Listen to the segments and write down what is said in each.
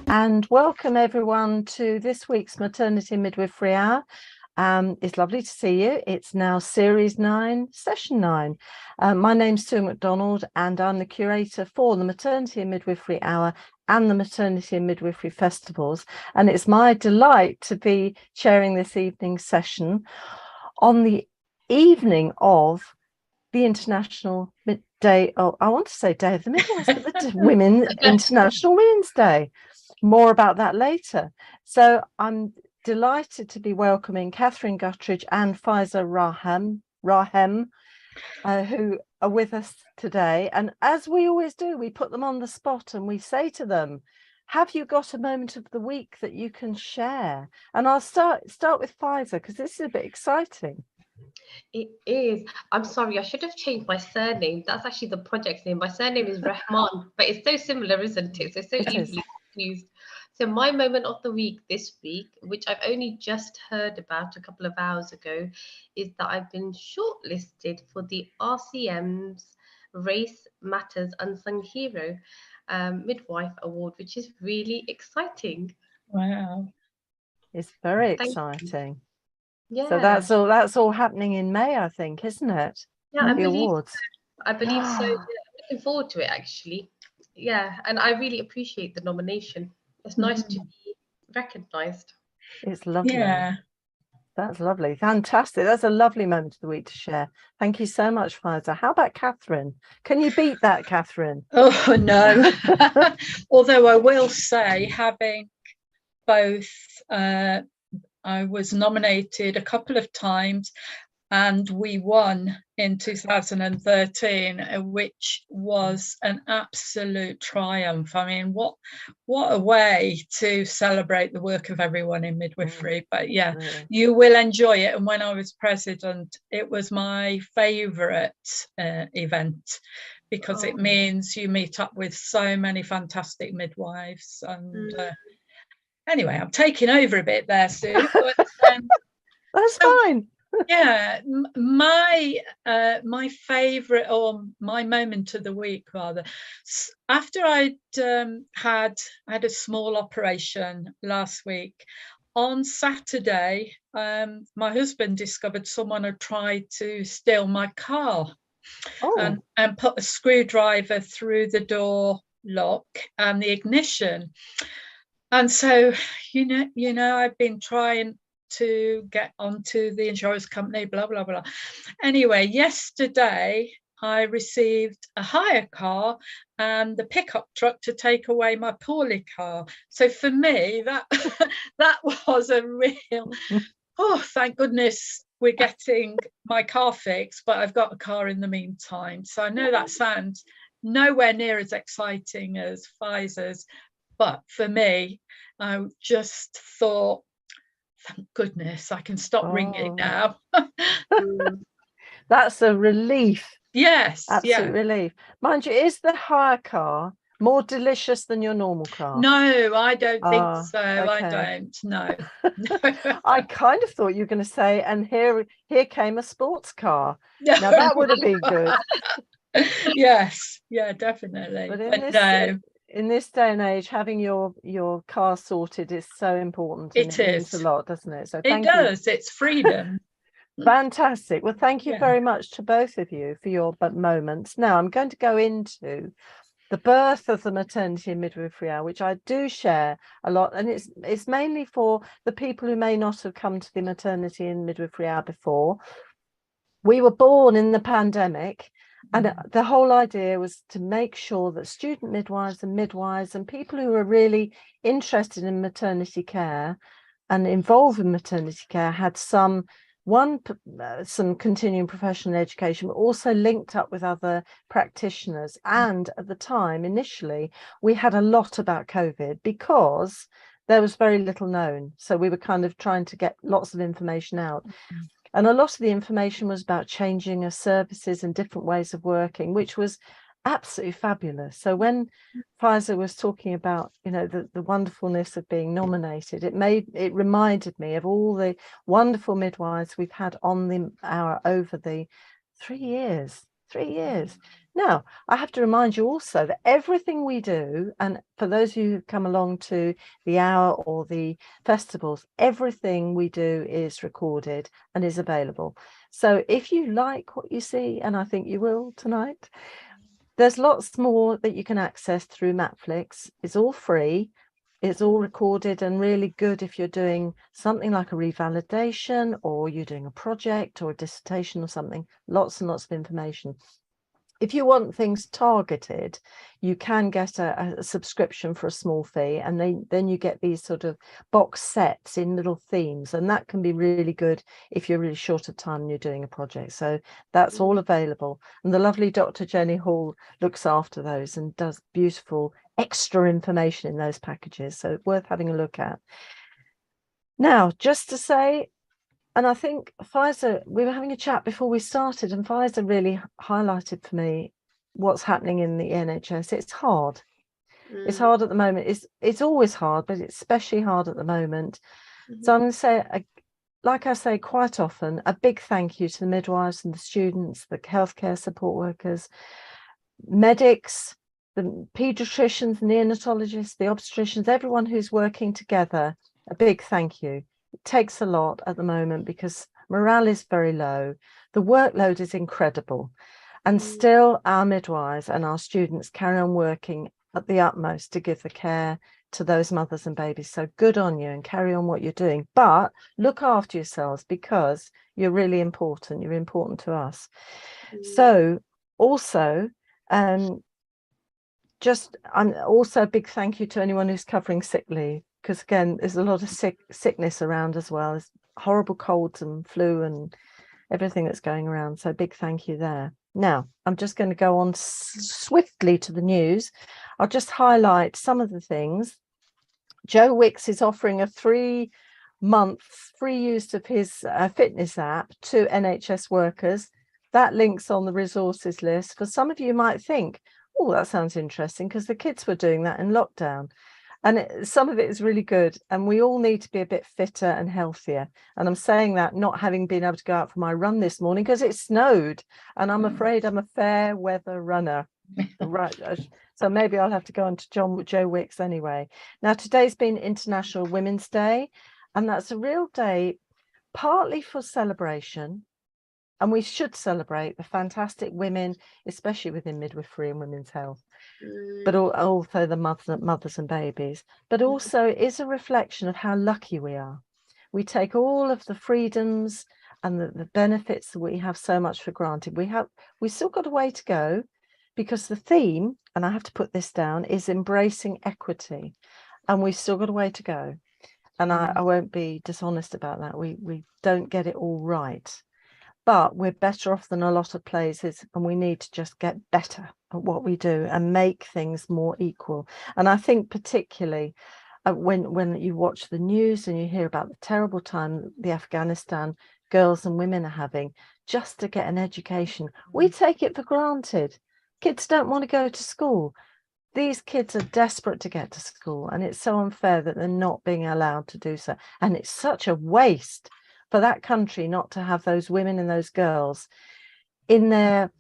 and welcome everyone to this week's Maternity and Midwifery Hour. It's lovely to see you. It's now Series 9, Session 9. My name's Sue MacDonald, and I'm the curator for the Maternity and Midwifery Hour and the Maternity and Midwifery Festivals. And it's my delight to be chairing this evening's session on the evening of the International Day. Oh, I want to say Day of the Midwives, but the International Women's Day. More about that later. So I'm delighted to be welcoming Catherine Guttridge and Faiza Rehman, who are with us today. And as we always do, we put them on the spot and we say to them, have you got a moment of the week that you can share? And I'll start with Faiza, because this is a bit exciting. It is. I'm sorry, I should have changed my surname. That's actually the project's name. My surname is Rehman, but it's so similar, isn't it? So it's so easily confused. So my moment of the week this week, which I've only just heard about a couple of hours ago, is that I've been shortlisted for the RCM's Race Matters Unsung Hero Midwife Award, which is really exciting. Wow. It's very exciting. Yeah. So that's all happening in May, I think, isn't it? Yeah, I believe so. Yeah, looking forward to it, actually. Yeah, and I really appreciate the nomination. It's nice to be recognised. It's lovely. Yeah. That's lovely. Fantastic. That's a lovely moment of the week to share. Thank you so much, Faiza. How about Catherine? Can you beat that, Catherine? Oh, no. Although I will say, having both, I was nominated a couple of times and we won in 2013, which was an absolute triumph. I mean, what a way to celebrate the work of everyone in midwifery. But yeah, you will enjoy it. And when I was president, it was my favourite event, because it means you meet up with so many fantastic midwives. And anyway, I'm taking over a bit there, Sue. But, that's fine. Yeah, my favourite, or my moment of the week rather, after I'd had a small operation last week, on Saturday my husband discovered someone had tried to steal my car and put a screwdriver through the door lock and the ignition. And so you know I've been trying to get onto the insurance company, blah blah blah. Anyway, yesterday I received a hire car and the pickup truck to take away my poorly car. So for me, that was a real thank goodness we're getting my car fixed, but I've got a car in the meantime. So I know that sounds nowhere near as exciting as Faiza's, but for me, I just thought, thank goodness I can stop ringing now. That's a relief. Yes, absolute relief. Mind you, is the hire car more delicious than your normal car? No, I don't think so. Okay. I don't. No. I kind of thought you were going to say, and here came a sports car. Now that would have been good. Yes, yeah, definitely. But in this day and age, having your car sorted is so important. And it means a lot, doesn't it? So it does. It's freedom. Fantastic. Well, thank you very much to both of you for your moments. Now I'm going to go into the birth of the Maternity and Midwifery Hour, which I do share a lot, and it's mainly for the people who may not have come to the Maternity and Midwifery Hour before. We were born in the pandemic. And the whole idea was to make sure that student midwives and midwives and people who are really interested in maternity care and involved in maternity care had some continuing professional education, but also linked up with other practitioners. And at the time, initially, we had a lot about COVID because there was very little known. So we were kind of trying to get lots of information out. And a lot of the information was about changing of services and different ways of working, which was absolutely fabulous. So when Faiza was talking about, the wonderfulness of being nominated, it reminded me of all the wonderful midwives we've had on the hour over the 3 years. Now, I have to remind you also that everything we do, and for those of you who come along to the hour or the festivals, everything we do is recorded and is available. So if you like what you see, and I think you will tonight, there's lots more that you can access through Netflix. It's all free. It's all recorded and really good if you're doing something like a revalidation, or you're doing a project or a dissertation or something. Lots and lots of information. If you want things targeted, you can get a subscription for a small fee, and then you get these sort of box sets in little themes, and that can be really good if you're really short of time and you're doing a project. So that's all available, and the lovely Dr. Jenny Hall looks after those and does beautiful extra information in those packages, so worth having a look at. Now, just to say, and I think Faiza, we were having a chat before we started, and Faiza really highlighted for me what's happening in the NHS. It's hard. It's hard at the moment. It's always hard, but it's especially hard at the moment. So I'm going to say, like I say quite often, a big thank you to the midwives and the students, the healthcare support workers, medics, the paediatricians, neonatologists, the obstetricians, everyone who's working together. A big thank you. It takes a lot at the moment because morale is very low. The workload is incredible. And still our midwives and our students carry on working at the utmost to give the care to those mothers and babies. So good on you, and carry on what you're doing. But look after yourselves, because you're really important. You're important to us. So also, also a big thank you to anyone who's covering sick leave, because again, there's a lot of sickness around as well. There's horrible colds and flu and everything that's going around. So big thank you there. Now, I'm just going to go on swiftly to the news. I'll just highlight some of the things. Joe Wicks is offering a 3-month free use of his fitness app to NHS workers. That link's on the resources list. For some of you might think, oh, that sounds interesting, because the kids were doing that in lockdown. And some of it is really good, and we all need to be a bit fitter and healthier. And I'm saying that not having been able to go out for my run this morning because it snowed, and I'm afraid I'm a fair weather runner. Right, so maybe I'll have to go on to Joe Wicks anyway. Now, today's been International Women's Day, and that's a real day partly for celebration. And we should celebrate the fantastic women, especially within midwifery and women's health, but also the mothers and babies. But also is a reflection of how lucky we are. We take all of the freedoms and the benefits that we have so much for granted. We still got a way to go, because the theme, and I have to put this down, is embracing equity, and we've still got a way to go. And I won't be dishonest about that. We don't get it all right. But we're better off than a lot of places, and we need to just get better at what we do and make things more equal. And I think particularly when you watch the news and you hear about the terrible time the Afghanistan girls and women are having just to get an education, we take it for granted. Kids don't want to go to school. These kids are desperate to get to school, and it's so unfair that they're not being allowed to do so. And it's such a waste for that country not to have those women and those girls in their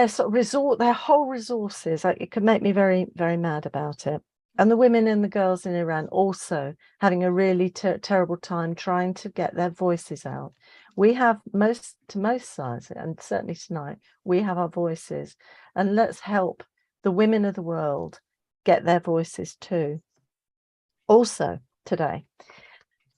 sort of their whole resources. It could make me very, very mad about it. And the women and the girls in Iran also having a really terrible time trying to get their voices out. We have most sides, and certainly tonight, we have our voices, and let's help the women of the world get their voices too. Also today,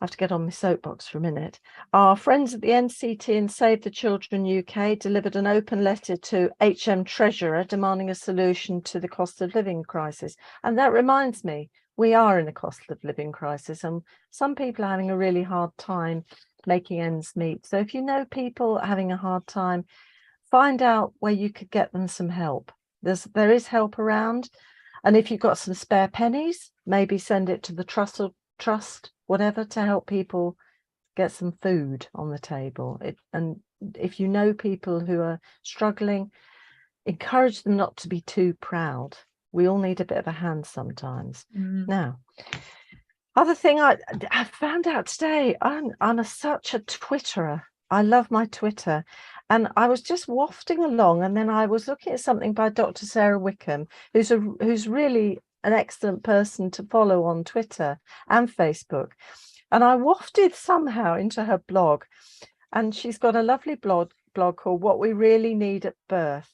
I have to get on my soapbox for a minute. Our friends at the NCT and Save the Children UK delivered an open letter to HM Treasurer demanding a solution to the cost of living crisis. And that reminds me, we are in a cost of living crisis, and some people are having a really hard time making ends meet. So if you know people having a hard time, find out where you could get them some help. There is help around. And if you've got some spare pennies, maybe send it to the trust, whatever, to help people get some food on the table. And if you know people who are struggling, encourage them not to be too proud. We all need a bit of a hand sometimes. Now, other thing I found out today, I'm such a Twitterer. I love my Twitter. And I was just wafting along, and then I was looking at something by Dr. Sarah Wickham, who's really an excellent person to follow on Twitter and Facebook. And I wafted somehow into her blog, and she's got a lovely blog called What We Really Need at Birth.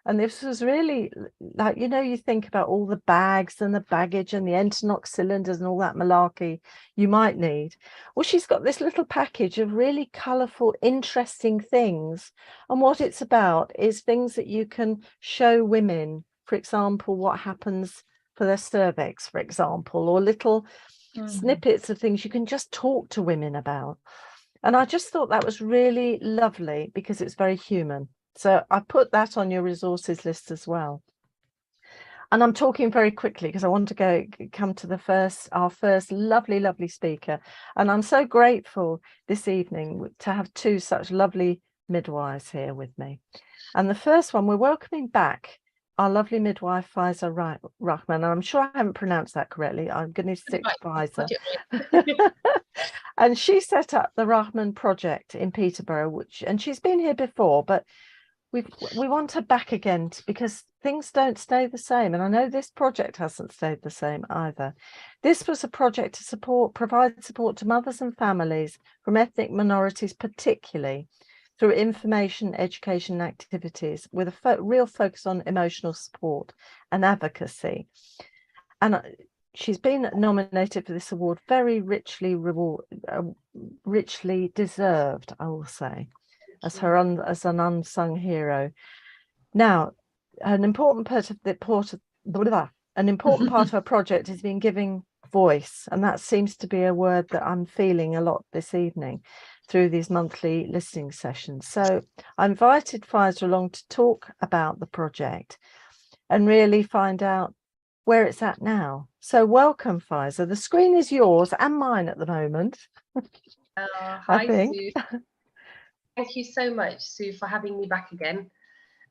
And this was really like, you know, you think about all the bags and the baggage and the Enternox cylinders and all that malarkey you might need. Well, she's got this little package of really colourful, interesting things. And what it's about is things that you can show women, for example, what happens for their cervix, for example, or little snippets of things you can just talk to women about. And I just thought that was really lovely because it's very human. So I put that on your resources list as well. And I'm talking very quickly because I want to come to our first lovely speaker. And I'm so grateful this evening to have two such lovely midwives here with me. And the first one, we're welcoming back our lovely midwife Faiza Rehman. And I'm sure I haven't pronounced that correctly. I'm going to stick to Faiza. And she set up the Raham Project in Peterborough, and she's been here before, but we want her back again because things don't stay the same. And I know this project hasn't stayed the same either. This was a project to provide support to mothers and families from ethnic minorities, particularly through information, education, and activities with a real focus on emotional support and advocacy. And she's been nominated for this award, very richly deserved, I will say, as an unsung hero. Now, an important part of her project has been giving voice, and that seems to be a word that I'm feeling a lot this evening through these monthly listening sessions. So I invited Faiza along to talk about the project and really find out where it's at now. So welcome, Faiza. The screen is yours and mine at the moment. Hi, Sue. Thank you so much, Sue, for having me back again.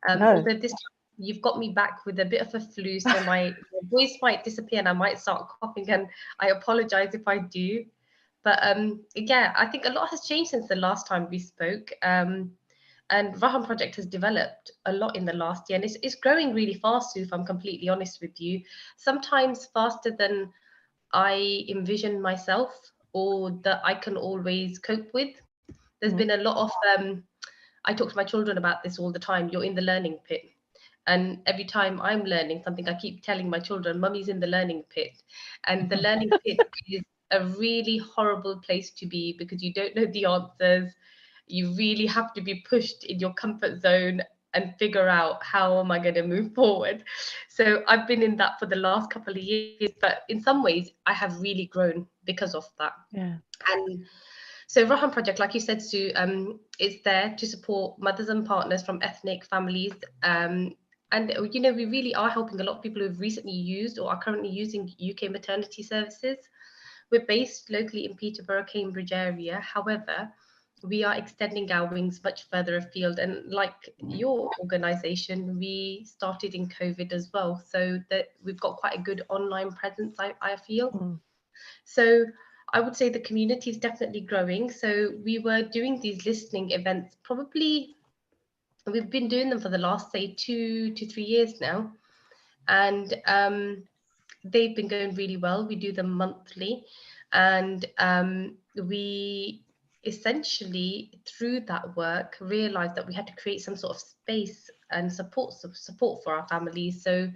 Although this time you've got me back with a bit of a flu, so my voice might disappear and I might start coughing, and I apologize if I do. But yeah, I think a lot has changed since the last time we spoke. And Raham Project has developed a lot in the last year, and it's growing really fast, Sue, if I'm completely honest with you. Sometimes faster than I envision myself or that I can always cope with. There's been a lot of, I talk to my children about this all the time. You're in the learning pit. And every time I'm learning something, I keep telling my children, Mummy's in the learning pit. And the learning pit is a really horrible place to be because you don't know the answers. You really have to be pushed in your comfort zone and figure out how am I going to move forward. So I've been in that for the last couple of years, but in some ways I have really grown because of that. Yeah. And so Raham Project, like you said, Sue, is there to support mothers and partners from ethnic families. And, you know, we really are helping a lot of people who've recently used or are currently using UK maternity services. We're based locally in Peterborough, Cambridge area. However, we are extending our wings much further afield. And like your organization, we started in COVID as well. So that we've got quite a good online presence, I feel. So I would say the community is definitely growing. So we were doing these listening events, probably we've been doing them for the last, say, 2 to 3 years now. And they've been going really well. We do them monthly. And we essentially, through that work, realized that we had to create some sort of space and support for our families. So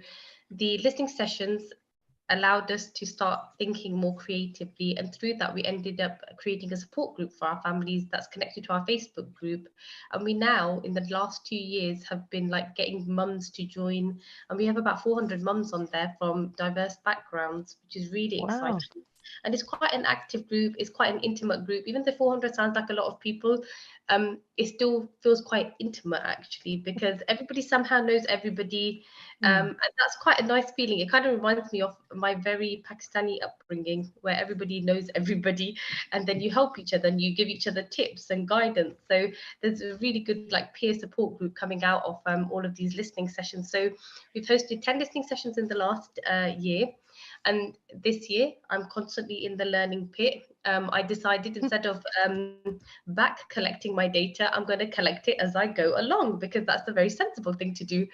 the listening sessions allowed us to start thinking more creatively, and through that we ended up creating a support group for our families that's connected to our Facebook group. And we now, in the last 2 years, have been like getting mums to join, and we have about 400 mums on there from diverse backgrounds, which is really exciting. And it's quite an active group, it's quite an intimate group. Even though 400 sounds like a lot of people, it still feels quite intimate actually, because everybody somehow knows everybody. And that's quite a nice feeling. It kind of reminds me of my very Pakistani upbringing, where everybody knows everybody, and then you help each other and you give each other tips and guidance. So there's a really good like peer support group coming out of all of these listening sessions. So we've hosted 10 listening sessions in the last year. And this year, I'm constantly in the learning pit. I decided instead of back collecting my data, I'm going to collect it as I go along, because that's a very sensible thing to do.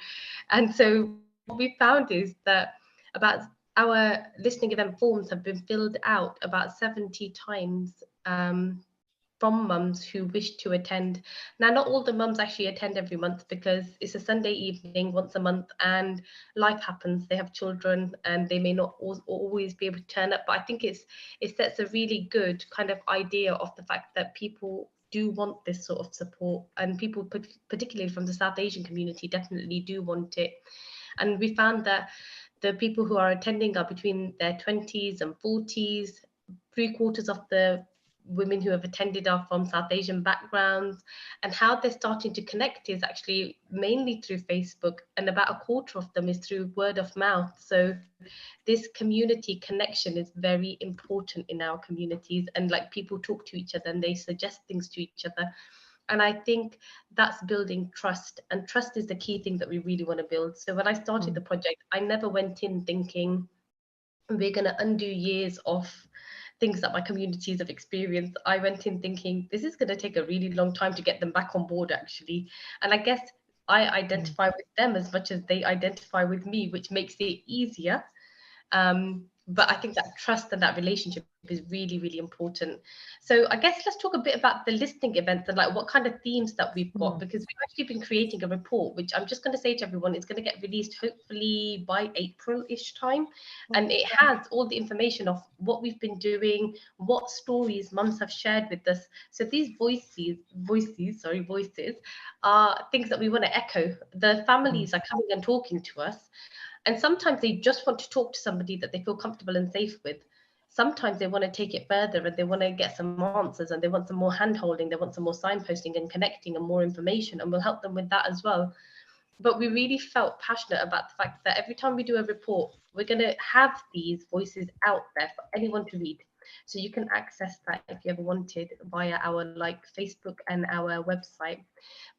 And so what we found is that about our listening event forms have been filled out about 70 times from mums who wish to attend. Now, not all the mums actually attend every month, because it's a Sunday evening once a month and life happens. They have children and they may not always be able to turn up. But I think it sets a really good kind of idea of the fact that people do want this sort of support, and people particularly from the South Asian community definitely do want it. And we found that the people who are attending are between their 20s and 40s. 3/4 of the women who have attended are from South Asian backgrounds, and how they're starting to connect is actually mainly through Facebook, and about 1/4 of them is through word of mouth. So this community connection is very important in our communities, and like people talk to each other and they suggest things to each other. And I think that's building trust, and trust is the key thing that we really want to build. So when I started the project, I never went in thinking we're going to undo years of things that my communities have experienced. I went in thinking this is going to take a really long time to get them back on board, actually. And I guess I identify with them as much as they identify with me, which makes it easier. But I think that trust and that relationship is really, really important. So I guess let's talk a bit about the listening events and like what kind of themes that we've got, because we've actually been creating a report, which I'm just going to say to everyone, it's going to get released hopefully by April-ish time. And it has all the information of what we've been doing, what stories mums have shared with us. So these voices are things that we want to echo. The families are coming and talking to us. And sometimes they just want to talk to somebody that they feel comfortable and safe with. Sometimes they want to take it further and they want to get some answers, and they want some more hand-holding, they want some more signposting and connecting and more information, and we'll help them with that as well. But we really felt passionate about the fact that every time we do a report, we're going to have these voices out there for anyone to read. So you can access that if you ever wanted via our like Facebook and our website.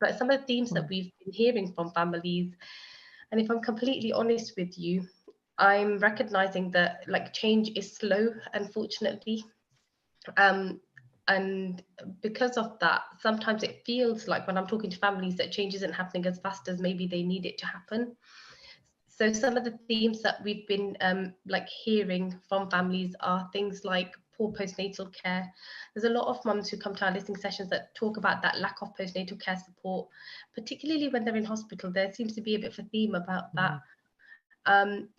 But some of the themes that we've been hearing from families, and if I'm completely honest with you, I'm recognizing that like change is slow, unfortunately. And because of that, sometimes it feels like when I'm talking to families that change isn't happening as fast as maybe they need it to happen. So some of the themes that we've been like hearing from families are things like poor postnatal care. There's a lot of mums who come to our listening sessions that talk about that lack of postnatal care support, particularly when they're in hospital. There seems to be a bit of a theme about that.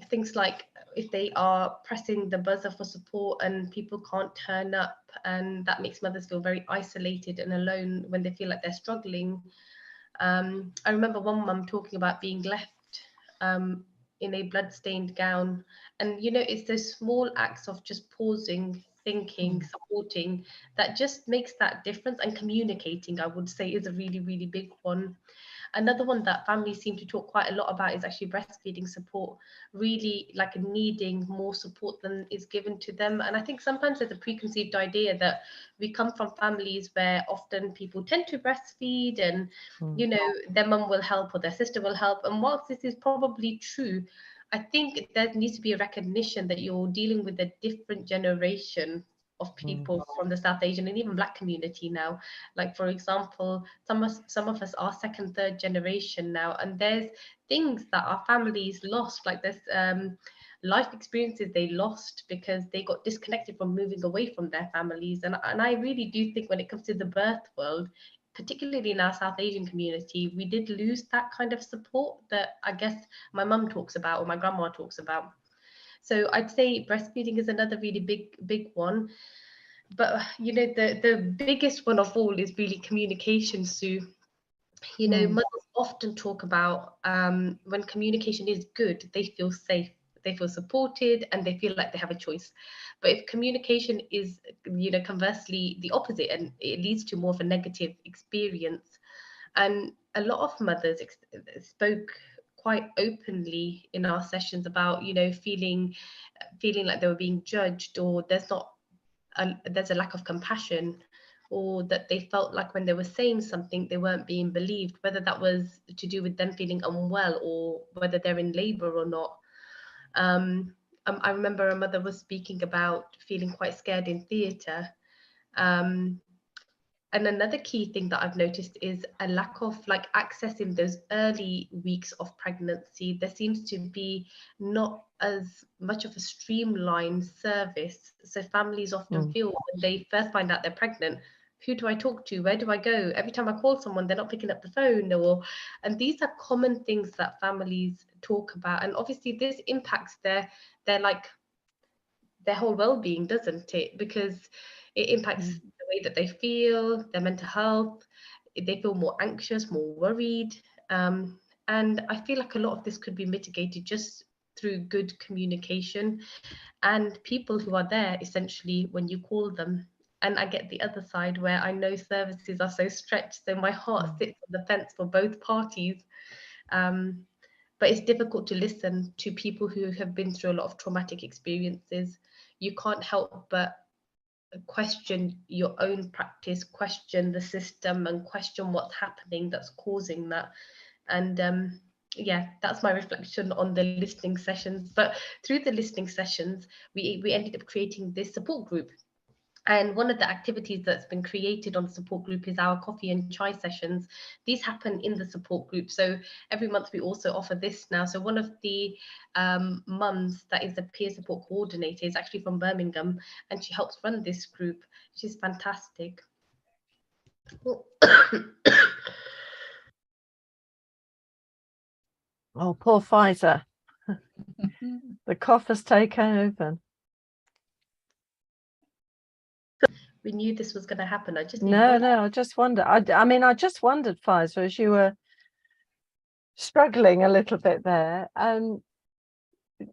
Things like if they are pressing the buzzer for support and people can't turn up, and that makes mothers feel very isolated and alone when they feel like they're struggling. I remember one mum talking about being left in a blood-stained gown. And, you know, it's those small acts of just pausing, thinking, supporting, that just makes that difference. And communicating, I would say, is a really, really big one. Another one that families seem to talk quite a lot about is actually breastfeeding support, really like needing more support than is given to them. And I think sometimes there's a preconceived idea that we come from families where often people tend to breastfeed and, you know, their mum will help or their sister will help. And whilst this is probably true, I think there needs to be a recognition that you're dealing with a different generation of people from the South Asian and even Black community now. Like, for example, some of us are second, third generation now, and there's things that our families lost, like there's life experiences they lost because they got disconnected from moving away from their families. And I really do think when it comes to the birth world, particularly in our South Asian community, we did lose that kind of support that I guess my mum talks about or my grandma talks about. So I'd say breastfeeding is another really big one. But, you know, the biggest one of all is really communication, Sue. You know, mothers often talk about when communication is good, they feel safe, they feel supported, and they feel like they have a choice. But if communication is, you know, conversely the opposite, and it leads to more of a negative experience. And a lot of mothers spoke quite openly in our sessions about, you know, feeling like they were being judged, or there's a lack of compassion, or that they felt like when they were saying something they weren't being believed, whether that was to do with them feeling unwell or whether they're in labor or not. I remember a mother was speaking about feeling quite scared in theatre, And another key thing that I've noticed is a lack of like access in those early weeks of pregnancy. There seems to be not as much of a streamlined service. So families often feel when they first find out they're pregnant, who do I talk to? Where do I go? Every time I call someone, they're not picking up the phone. And these are common things that families talk about. And obviously this impacts their whole well-being, doesn't it? Because it impacts the way that they feel, their mental health. They feel more anxious, more worried. And I feel like a lot of this could be mitigated just through good communication and people who are there essentially when you call them. And I get the other side where I know services are so stretched, so my heart sits on the fence for both parties. But it's difficult to listen to people who have been through a lot of traumatic experiences. You can't help but question your own practice, question the system, and question what's happening that's causing that. And yeah, that's my reflection on the listening sessions. But through the listening sessions, we ended up creating this support group. And one of the activities that's been created on the support group is our coffee and chai sessions. These happen in the support group. So every month we also offer this now. So one of the mums that is the peer support coordinator is actually from Birmingham, and she helps run this group. She's fantastic. Oh, poor Faiza. The cough has taken over. We knew this was going to happen. I just I just wondered. I just wondered, Faiza, as you were struggling a little bit there.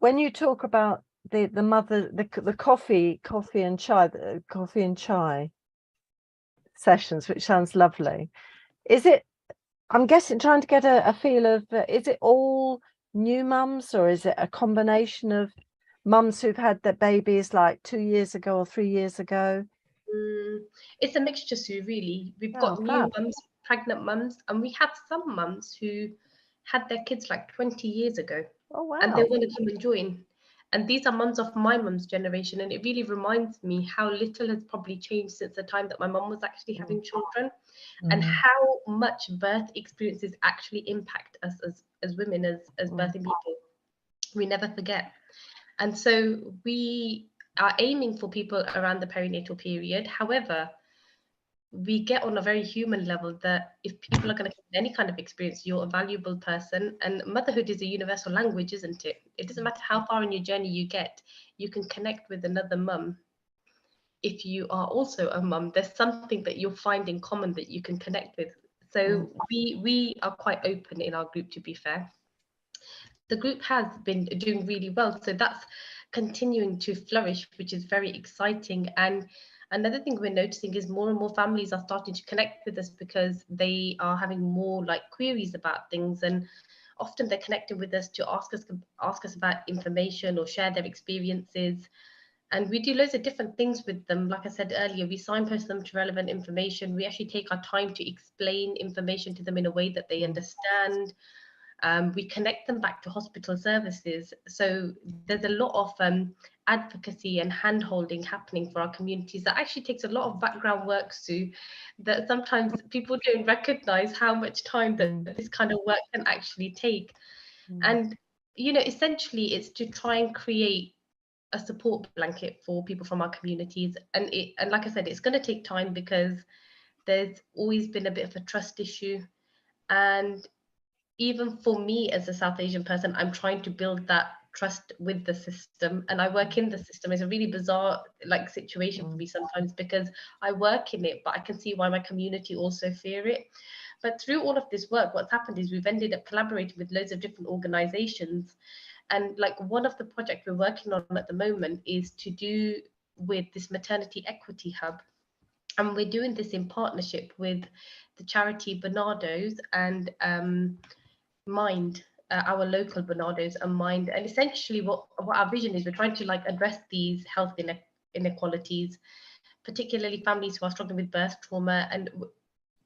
When you talk about the mother, the coffee and chai sessions, which sounds lovely, is it? I'm guessing, trying to get a feel of, is it all new mums, or is it a combination of mums who've had their babies like 2 years ago or 3 years ago? It's a mixture, Sue, really. We've got new mums, pregnant mums, and we have some mums who had their kids like 20 years ago. Oh, wow. And they want to come and join. And these are mums of my mum's generation. And it really reminds me how little has probably changed since the time that my mum was actually having children, and how much birth experiences actually impact us as women, as birthing people. We never forget. And so we are aiming for people around the perinatal period. However, we get on a very human level that if people are going to have any kind of experience, you're a valuable person. And motherhood is a universal language, isn't it? It doesn't matter how far in your journey you get, you can connect with another mum. If you are also a mum, there's something that you'll find in common that you can connect with. So we are quite open in our group, to be fair. The group has been doing really well. So that's continuing to flourish, which is very exciting. And another thing we're noticing is more and more families are starting to connect with us because they are having more like queries about things, and often they're connecting with us to ask us about information or share their experiences. And we do loads of different things with them. Like I said earlier, we signpost them to relevant information. We actually take our time to explain information to them in a way that they understand. We connect them back to hospital services. So there's a lot of advocacy and hand-holding happening for our communities that actually takes a lot of background work, Sue, that sometimes people don't recognize how much time that this kind of work can actually take. And, you know, essentially it's to try and create a support blanket for people from our communities. And like I said, it's going to take time because there's always been a bit of a trust issue. And even for me as a South Asian person, I'm trying to build that trust with the system, and I work in the system. It's a really bizarre like situation for me sometimes because I work in it, but I can see why my community also fear it. But through all of this work, what's happened is we've ended up collaborating with loads of different organizations. And like one of the projects we're working on at the moment is to do with this maternity equity hub. And we're doing this in partnership with the charity Barnardo's and Mind, our local Barnardo's and Mind. And essentially what our vision is, we're trying to like address these health inequalities, particularly families who are struggling with birth trauma, and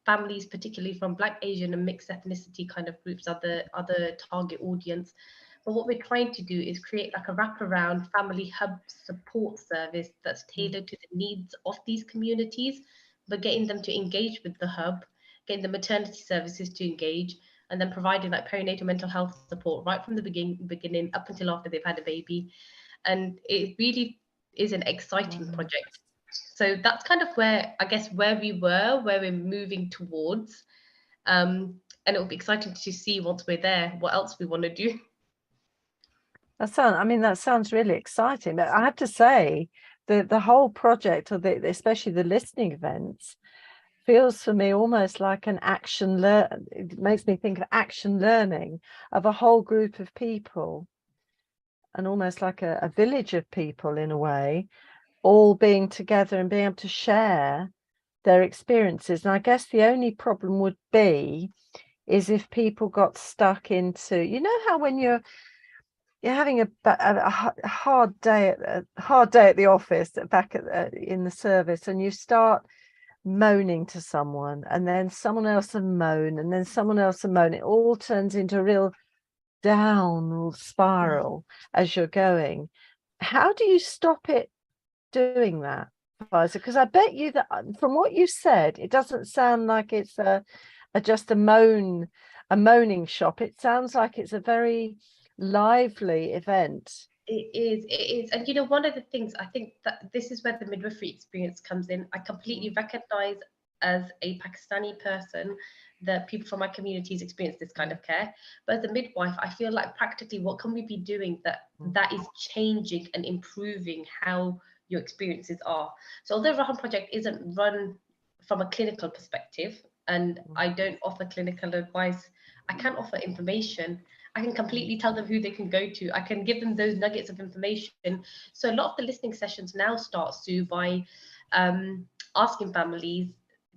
families particularly from Black, Asian and mixed ethnicity kind of groups are the target audience. But what we're trying to do is create like a wraparound family hub support service that's tailored to the needs of these communities, but getting them to engage with the hub, getting the maternity services to engage, and then providing like perinatal mental health support right from the beginning up until after they've had a baby. And it really is an exciting project. So that's kind of where, I guess, where we were, where we're moving towards. And it will be exciting to see once we're there, what else we want to do. That sounds really exciting. But I have to say, the whole project, or especially the listening events, feels for me almost like an it makes me think of action learning of a whole group of people, and almost like a village of people in a way, all being together and being able to share their experiences. And I guess the only problem would be is if people got stuck into, you know, how when you're having a hard day at the office, back in the service, and you start moaning to someone, and then someone else will moan, and then someone else will moan. It all turns into a real downward spiral as you're going. How do you stop it doing that, Faiza? Because I bet you that from what you said, it doesn't sound like it's just a moaning shop. It sounds like it's a very lively event. It is. And you know, one of the things, I think that this is where the midwifery experience comes in. I completely recognize as a Pakistani person that people from my communities experience this kind of care. But as a midwife, I feel like practically what can we be doing that is changing and improving how your experiences are. So although Raham Project isn't run from a clinical perspective, and I don't offer clinical advice, I can offer information. I can completely tell them who they can go to. I can give them those nuggets of information. So a lot of the listening sessions now start, Sue, by asking families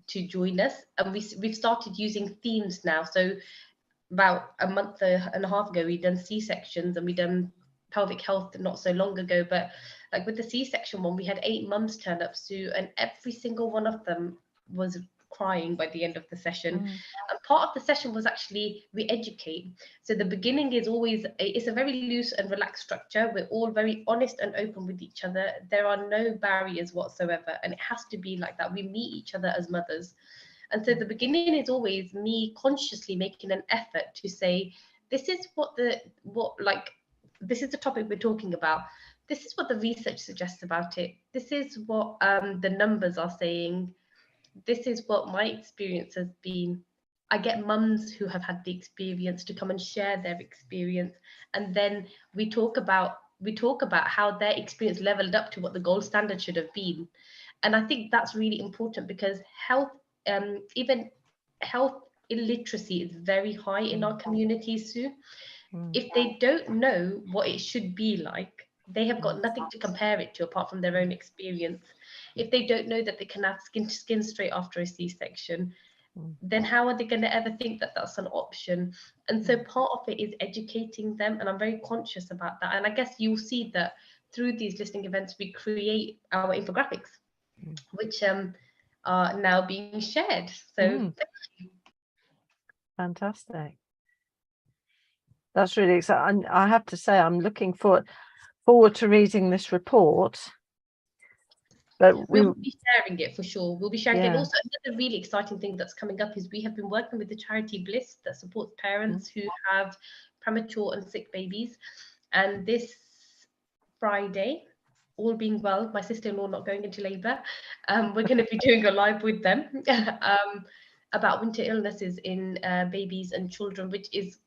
to join us. And we've started using themes now. So about a month and a half ago, we've done C-sections, and we've done pelvic health not so long ago. But like with the C-section one, we had 8 mums turn up, Sue, and every single one of them was crying by the end of the session. And part of the session was actually we educate. So the beginning is always it's a very loose and relaxed structure. We're all very honest and open with each other. There are no barriers whatsoever, and it has to be like that. We meet each other as mothers. And so the beginning is always me consciously making an effort to say, this is this is the topic we're talking about. This is what the research suggests about it. This is what the numbers are saying. This is what my experience has been. I get mums who have had the experience to come and share their experience, and then we talk about how their experience leveled up to what the gold standard should have been. And I think that's really important, because even health illiteracy is very high in our communities, Sue. If they don't know what it should be like, they have got nothing to compare it to apart from their own experience. If they don't know that they can have skin straight after a C-section, then how are they going to ever think that that's an option? And so part of it is educating them, and I'm very conscious about that. And I guess you'll see that through these listening events, we create our infographics, which are now being shared. So thank you. Fantastic. That's really exciting. I have to say, I'm looking forward to reading this report. But we'll be sharing it for sure. We'll be sharing it. And also, another really exciting thing that's coming up is we have been working with the charity Bliss that supports parents who have premature and sick babies. And this Friday, all being well, my sister-in-law not going into labour, we're going to be doing a live with them about winter illnesses in babies and children, which is,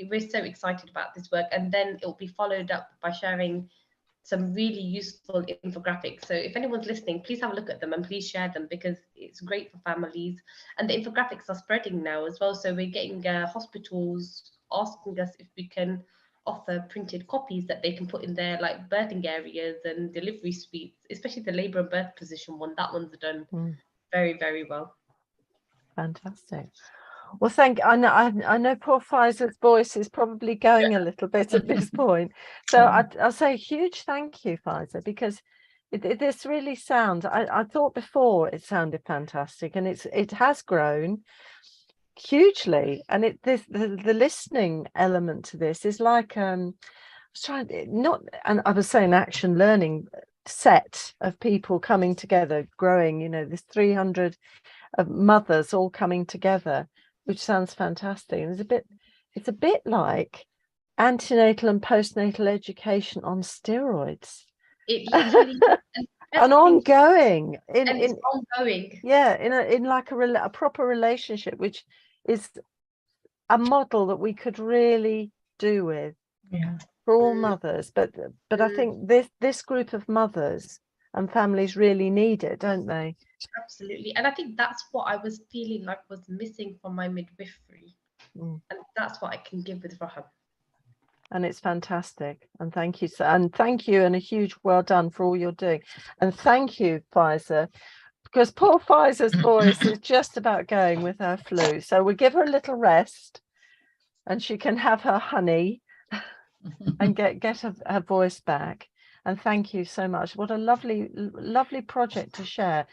we're so excited about this work. And then it will be followed up by sharing some really useful infographics. So if anyone's listening, please have a look at them and please share them, because it's great for families. And the infographics are spreading now as well. So we're getting hospitals asking us if we can offer printed copies that they can put in their like birthing areas and delivery suites, especially the labour and birth position one. That one's done very, very well. Fantastic. Well, I know poor Faiza's voice is probably going a little bit at this point. So I'll say a huge thank you, Faiza, because this really sounds, I thought before it sounded fantastic, and it has grown. hugely. And the listening element to this is like I was saying action learning set of people coming together, growing, you know, this 300 of mothers all coming together, which sounds fantastic. And it's a bit like antenatal and postnatal education on steroids. It really is. And ongoing it's ongoing. Yeah, in like a proper relationship, which is a model that we could really do with for all mothers. But I think this group of mothers and families really need it, don't they? Absolutely. And I think that's what I was feeling like was missing from my midwifery. And that's what I can give with Raham. And it's fantastic. And thank you. And thank you, and a huge well done for all you're doing. And thank you, Faiza, because poor Faiza's voice is just about going with her flu. So we'll give her a little rest and she can have her honey and get her voice back. And thank you so much. What a lovely, lovely project to share.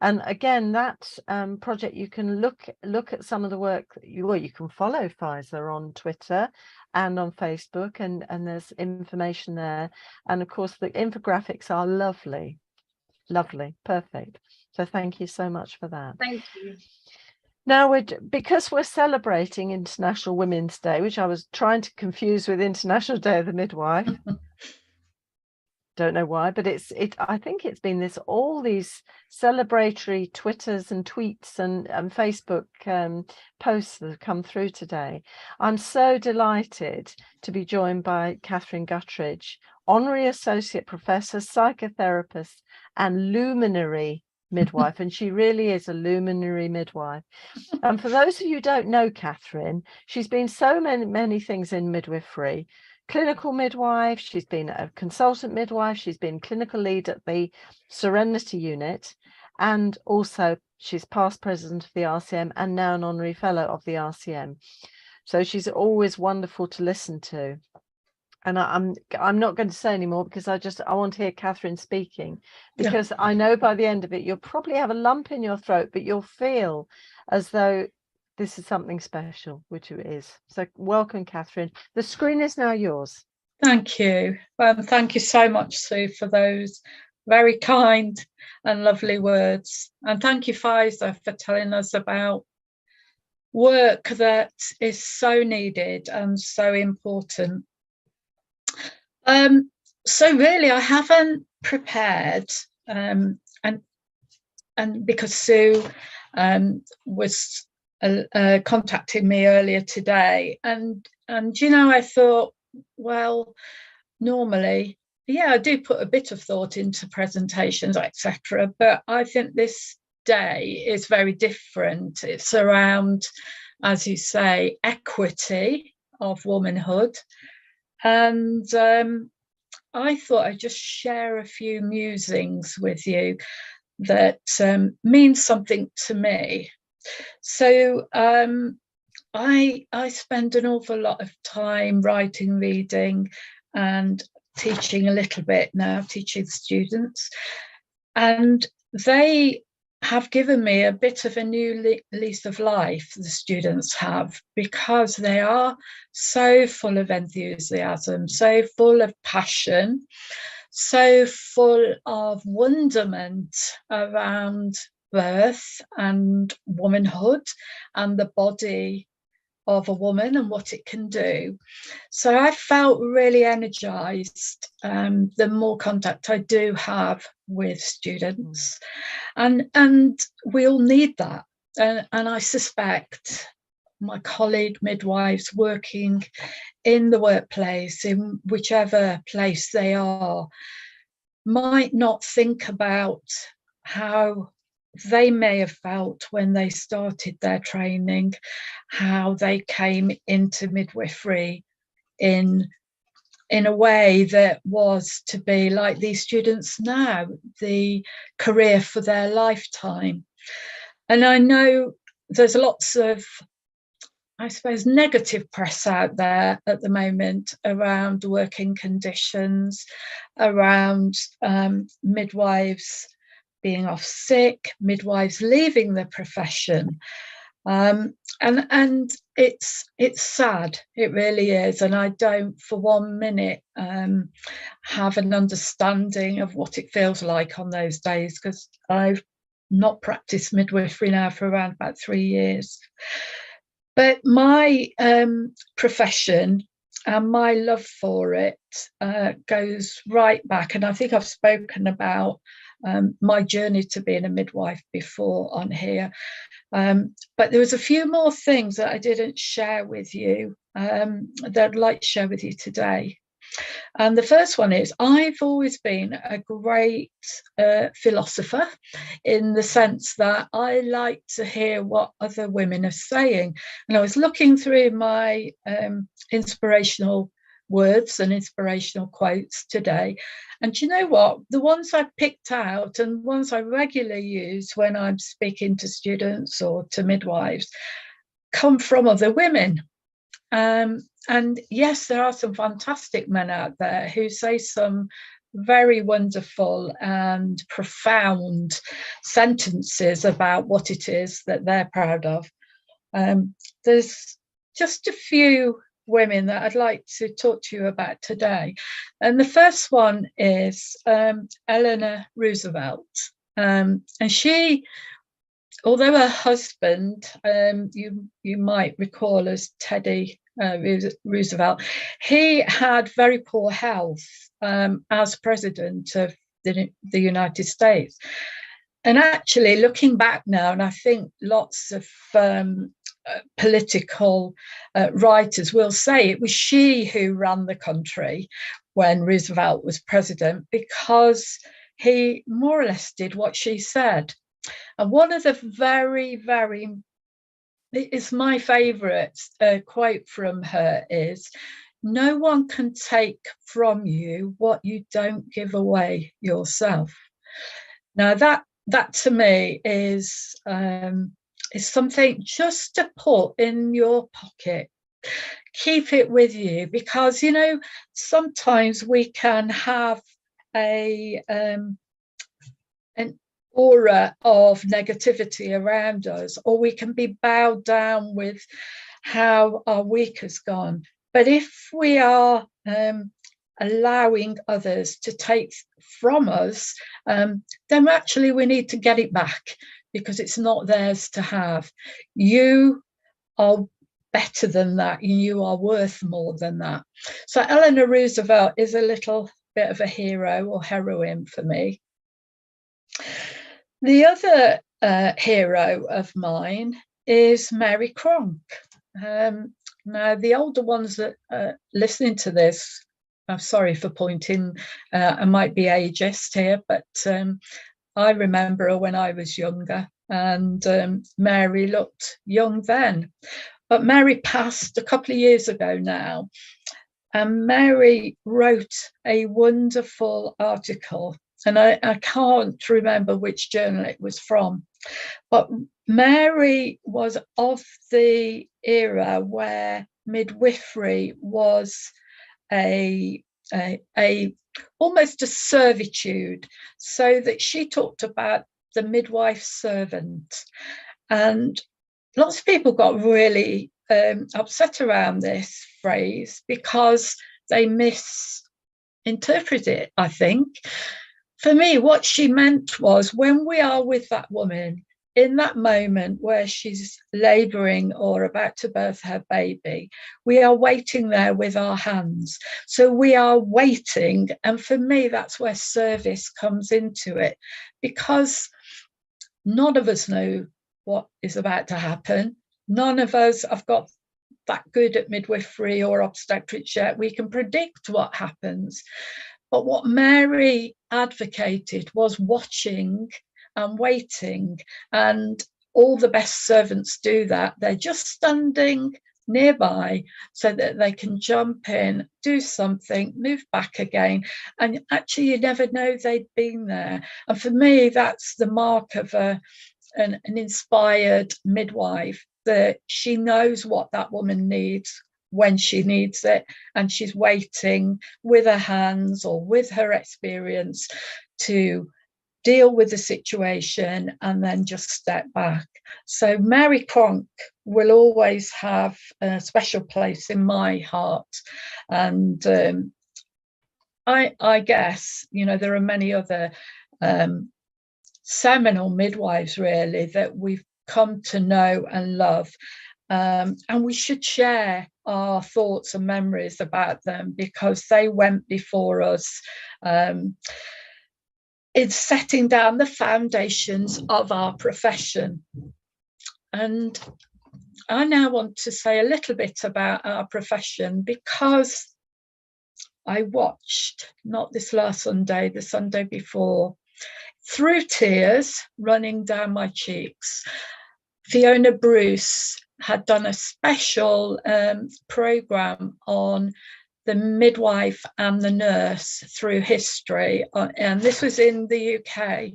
And again, that project, you can look at some of the work. You can follow Faiza on Twitter and on Facebook, and there's information there. And of course, the infographics are lovely, perfect. So thank you so much for that. Thank you. Now, because we're celebrating International Women's Day, which I was trying to confuse with International Day of the Midwife. Don't know why, but I think it's been all these celebratory Twitters and tweets and Facebook posts that have come through today. I'm so delighted to be joined by Catherine Guttridge, Honorary Associate Professor, Psychotherapist and Luminary Midwife. And she really is a luminary midwife. And for those of you who don't know Catherine, she's been so many things in midwifery. Clinical midwife, she's been a consultant midwife, she's been clinical lead at the Serenity unit, and also she's past president of the RCM and now an honorary fellow of the RCM. So she's always wonderful to listen to. And I'm not going to say any more because I want to hear Catherine speaking, because I know by the end of it you'll probably have a lump in your throat, but you'll feel as though this is something special, which it is. So welcome, Catherine. The screen is now yours. Thank you. Thank you so much, Sue, for those very kind and lovely words. And thank you, Faiza, for telling us about work that is so needed and so important. So really, I haven't prepared, and because Sue was contacting me earlier today, and you know, I thought, well, normally, I do put a bit of thought into presentations, etc., but I think this day is very different. It's around, as you say, equity of womanhood, and I thought I'd just share a few musings with you that mean something to me. So I spend an awful lot of time writing, reading and teaching a little bit now, teaching students. And they have given me a bit of a new lease of life, the students have, because they are so full of enthusiasm, so full of passion, so full of wonderment around birth and womanhood and the body of a woman and what it can do. So I felt really energized the more contact I do have with students, and we all need that, and I suspect my colleague midwives working in the workplace, in whichever place they are, might not think about how they may have felt when they started their training, how they came into midwifery in a way that was to be like these students now, the career for their lifetime. And I know there's lots of, I suppose, negative press out there at the moment around working conditions, around midwives being off sick, midwives leaving the profession. And it's sad, it really is, and I don't for 1 minute have an understanding of what it feels like on those days, because I've not practiced midwifery now for around about 3 years. But my profession and my love for it goes right back, and I think I've spoken about my journey to being a midwife before on here. But there was a few more things that I didn't share with you that I'd like to share with you today. And the first one is, I've always been a great philosopher, in the sense that I like to hear what other women are saying. And I was looking through my inspirational words and inspirational quotes today. And do you know what? The ones I picked out and ones I regularly use when I'm speaking to students or to midwives come from other women. And yes, there are some fantastic men out there who say some very wonderful and profound sentences about what it is that they're proud of. There's just a few women that I'd like to talk to you about today. And the first one is Eleanor Roosevelt. And she, although her husband, you might recall as Teddy Roosevelt, he had very poor health as president of the United States. And actually, looking back now, and I think lots of political writers will say it was she who ran the country when Roosevelt was president, because he more or less did what she said. And one of the it's my favourite quote from her is, "No one can take from you what you don't give away yourself." Now that to me is something just to put in your pocket. Keep it with you, because you know, sometimes we can have an aura of negativity around us, or we can be bowed down with how our week has gone. But if we are allowing others to take from us, then actually we need to get it back, because it's not theirs to have. You are better than that. You are worth more than that. So Eleanor Roosevelt is a little bit of a hero or heroine for me. The other hero of mine is Mary Cronk. Now, the older ones that are listening to this, I'm sorry for pointing, I might be ageist here, but I remember her when I was younger, and Mary looked young then. But Mary passed a couple of years ago now, and Mary wrote a wonderful article, and I can't remember which journal it was from, but Mary was of the era where midwifery was almost a servitude, so that she talked about the midwife servant. And lots of people got really upset around this phrase because they misinterpret it, I think. For me, what she meant was, when we are with that woman in that moment where she's labouring or about to birth her baby, we are waiting there with our hands. So we are waiting. And for me, that's where service comes into it, because none of us know what is about to happen. None of us have got that good at midwifery or obstetrics yet. We can predict what happens. But what Mary advocated was watching and waiting, and all the best servants do that. They're just standing nearby so that they can jump in, do something, move back again, and actually you never know they'd been there. And for me, that's the mark of an inspired midwife, that she knows what that woman needs when she needs it, and she's waiting with her hands or with her experience to deal with the situation, and then just step back. So Mary Cronk will always have a special place in my heart. And I guess, you know, there are many other seminal midwives, really, that we've come to know and love. And we should share our thoughts and memories about them, because they went before us in setting down the foundations of our profession. And I now want to say a little bit about our profession, because I watched, not this last Sunday, the Sunday before, through tears running down my cheeks, Fiona Bruce had done a special programme on the midwife and the nurse through history, and this was in the UK,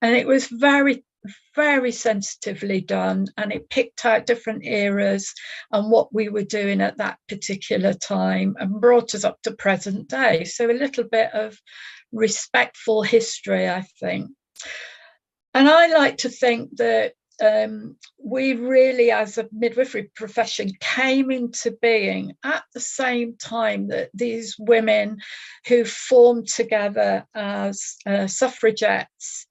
and it was very, very sensitively done, and it picked out different eras and what we were doing at that particular time and brought us up to present day. So a little bit of respectful history, I think. And I like to think that we really, as a midwifery profession, came into being at the same time that these women who formed together as suffragettes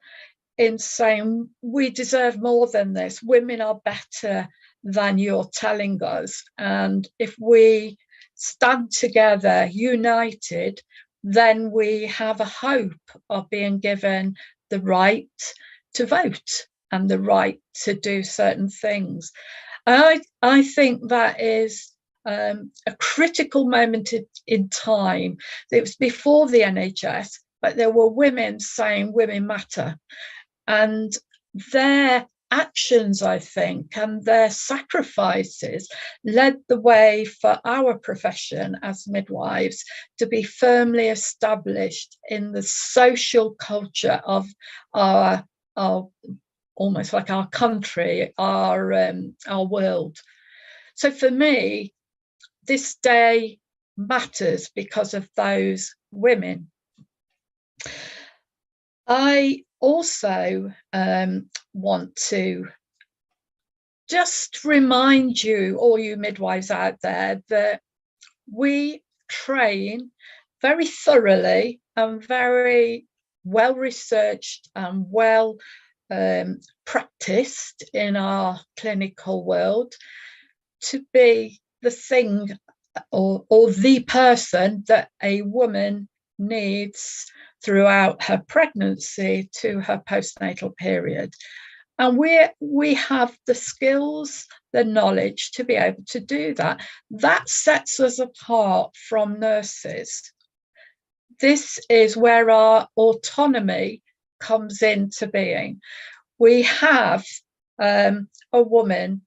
in saying, we deserve more than this. Women are better than you're telling us. And if we stand together, united, then we have a hope of being given the right to vote and the right to do certain things. I think that is a critical moment in time. It was before the NHS, but there were women saying women matter. And their actions, I think, and their sacrifices led the way for our profession as midwives to be firmly established in the social culture of our almost like our country, our world. So for me, this day matters because of those women. I also want to just remind you, all you midwives out there, that we train very thoroughly and very well researched and well practiced in our clinical world to be the thing or the person that a woman needs throughout her pregnancy to her postnatal period. And we have the skills, the knowledge to be able to do that. That sets us apart from nurses. This is where our autonomy comes into being. We have a woman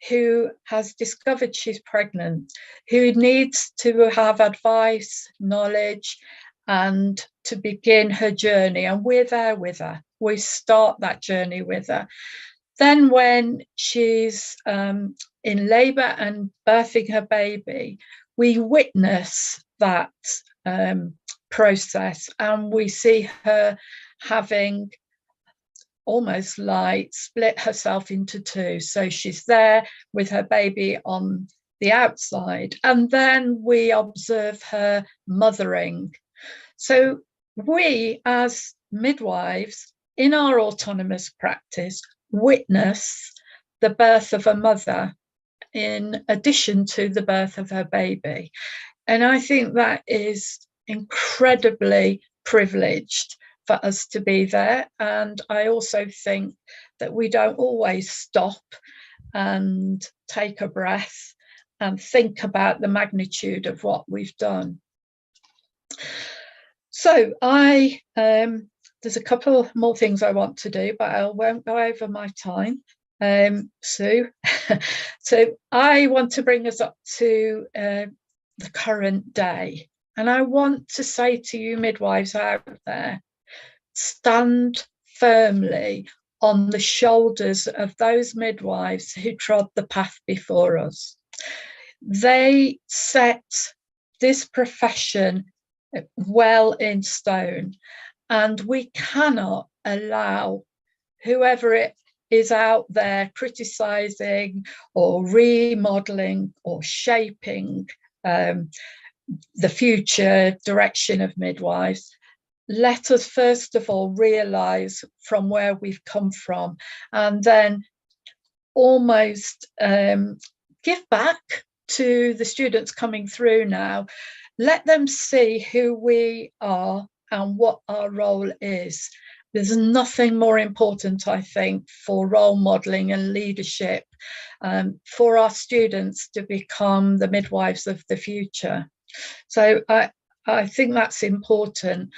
who has discovered she's pregnant, who needs to have advice, knowledge, and to begin her journey. And we're there with her. We start that journey with her. Then when she's in labour and birthing her baby, we witness that process, and we see her having almost like split herself into two. So she's there with her baby on the outside, and then we observe her mothering. So we as midwives in our autonomous practice witness the birth of a mother in addition to the birth of her baby. And I think that is incredibly privileged for us to be there. And I also think that we don't always stop and take a breath and think about the magnitude of what we've done. So there's a couple more things I want to do, but I won't go over my time, Sue. So I want to bring us up to the current day. And I want to say to you midwives out there, stand firmly on the shoulders of those midwives who trod the path before us. They set this profession well in stone, and we cannot allow whoever it is out there criticising or remodelling or shaping the future direction of midwives, let us first of all realise from where we've come from, and then almost give back to the students coming through now. Let them see who we are and what our role is. There's nothing more important, I think, for role modelling and leadership for our students to become the midwives of the future. So I think that's important.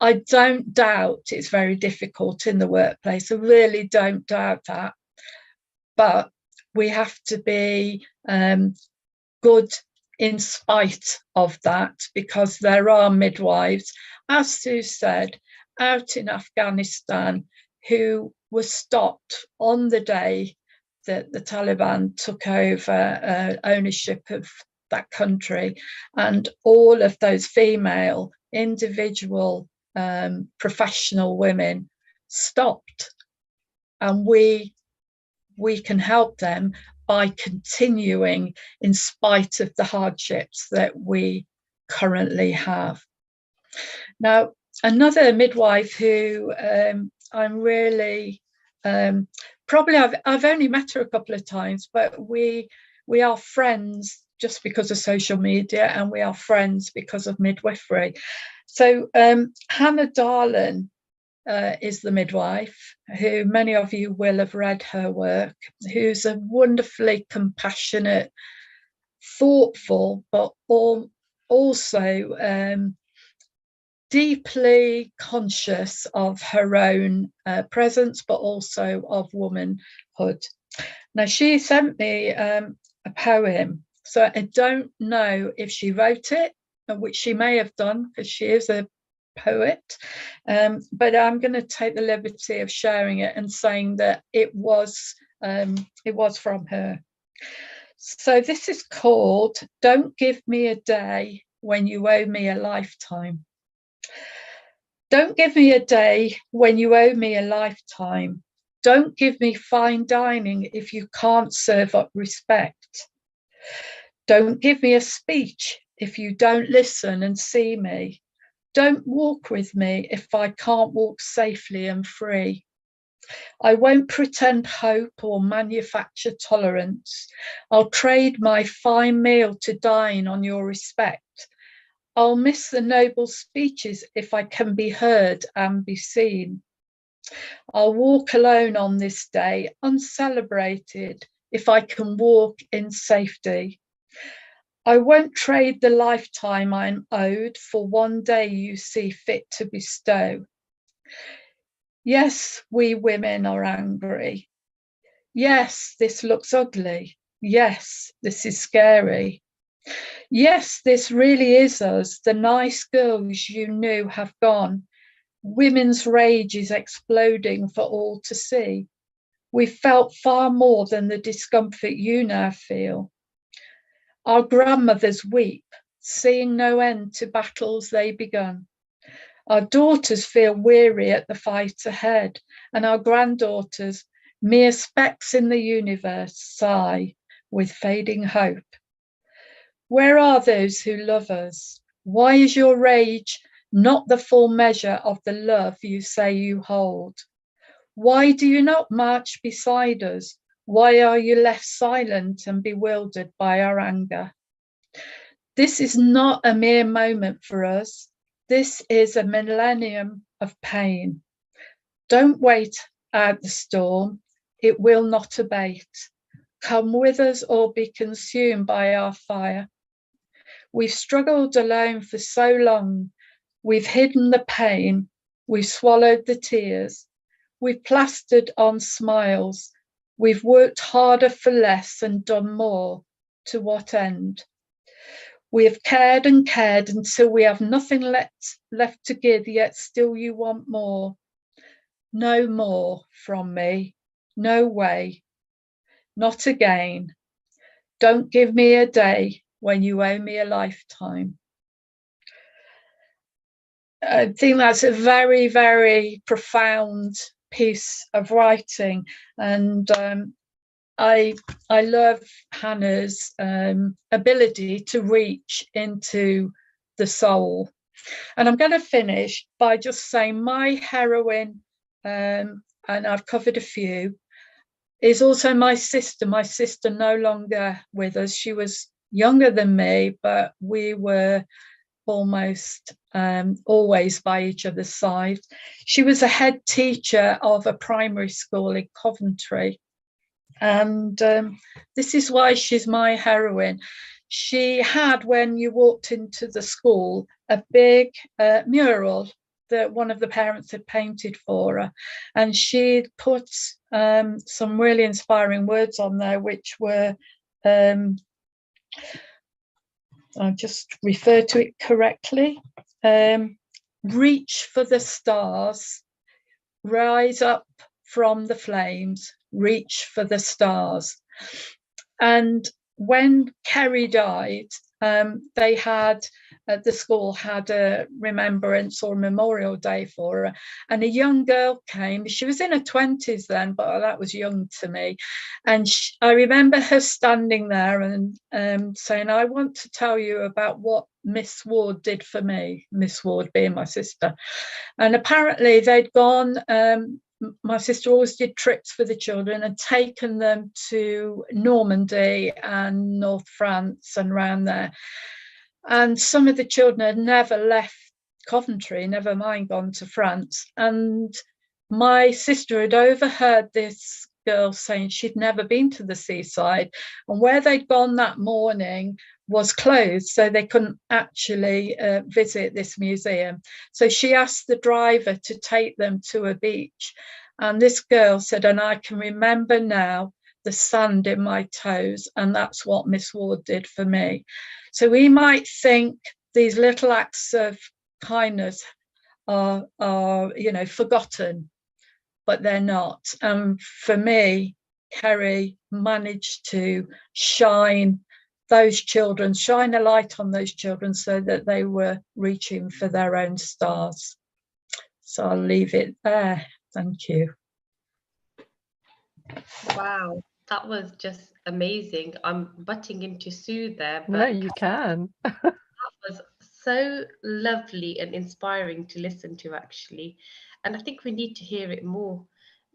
I don't doubt it's very difficult in the workplace. I really don't doubt that. But we have to be good in spite of that, because there are midwives, as Sue said, out in Afghanistan who were stopped on the day that the Taliban took over ownership of that country, and all of those female individual professional women stopped, and we can help them by continuing in spite of the hardships that we currently have. Now, another midwife who I'm really probably I've only met her a couple of times, but we are friends just because of social media, and we are friends because of midwifery. So Hannah Darlin is the midwife, who many of you will have read her work, who's a wonderfully compassionate, thoughtful, but also deeply conscious of her own presence, but also of womanhood. Now, she sent me a poem, so I don't know if she wrote it, which she may have done because she is a poet, but I'm going to take the liberty of sharing it and saying that it was from her. So this is called "Don't Give Me a Day When You Owe Me a Lifetime." Don't give me a day when you owe me a lifetime. Don't give me fine dining if you can't serve up respect. Don't give me a speech if you don't listen and see me. Don't walk with me if I can't walk safely and free. I won't pretend hope or manufacture tolerance. I'll trade my fine meal to dine on your respect. I'll miss the noble speeches if I can be heard and be seen. I'll walk alone on this day, uncelebrated, if I can walk in safety. I won't trade the lifetime I'm owed for one day you see fit to bestow. Yes, we women are angry. Yes, this looks ugly. Yes, this is scary. Yes, this really is us. The nice girls you knew have gone. Women's rage is exploding for all to see. We felt far more than the discomfort you now feel. Our grandmothers weep, seeing no end to battles they begun. Our daughters feel weary at the fight ahead, and our granddaughters, mere specks in the universe, sigh with fading hope. Where are those who love us? Why is your rage not the full measure of the love you say you hold? Why do you not march beside us? Why are you left silent and bewildered by our anger? This is not a mere moment for us. This is a millennium of pain. Don't wait out the storm. It will not abate. Come with us or be consumed by our fire. We've struggled alone for so long. We've hidden the pain. We've swallowed the tears. We've plastered on smiles. We've worked harder for less and done more. To what end? We have cared and cared until we have nothing left to give, yet still you want more. No more from me. No way. Not again. Don't give me a day when you owe me a lifetime. I think that's a very, very profound piece of writing, and I love Hannah's ability to reach into the soul. And I'm going to finish by just saying my heroine, and I've covered a few, is also my sister. My sister no longer with us. She was younger than me, but we were almost always by each other's side. She was a head teacher of a primary school in Coventry. And this is why she's my heroine. She had, when you walked into the school, a big mural that one of the parents had painted for her. And she'd put some really inspiring words on there, which were, I'll just refer to it correctly. Reach for the stars, rise up from the flames, reach for the stars. And when Kerry died, they had, the school had a remembrance or memorial day for her, and a young girl came. She was in her 20s then, but that was young to me. And I remember her standing there and saying, I want to tell you about what Miss Ward did for me, Miss Ward being my sister. And apparently they'd gone, my sister always did trips for the children and taken them to Normandy and North France and around there. And some of the children had never left Coventry, never mind gone to France. And my sister had overheard this girl saying she'd never been to the seaside, and where they'd gone that morning was closed, so they couldn't actually visit this museum. So she asked the driver to take them to a beach, and this girl said, and I can remember now the sand in my toes, and that's what Miss Ward did for me. So we might think these little acts of kindness are forgotten, but they're not. For me, Kerry managed to shine those children, shine a light on those children so that they were reaching for their own stars. So I'll leave it there. Thank you. Wow, that was just amazing. I'm butting into Sue there, but no, you can. That was so lovely and inspiring to listen to, actually. And I think we need to hear it more.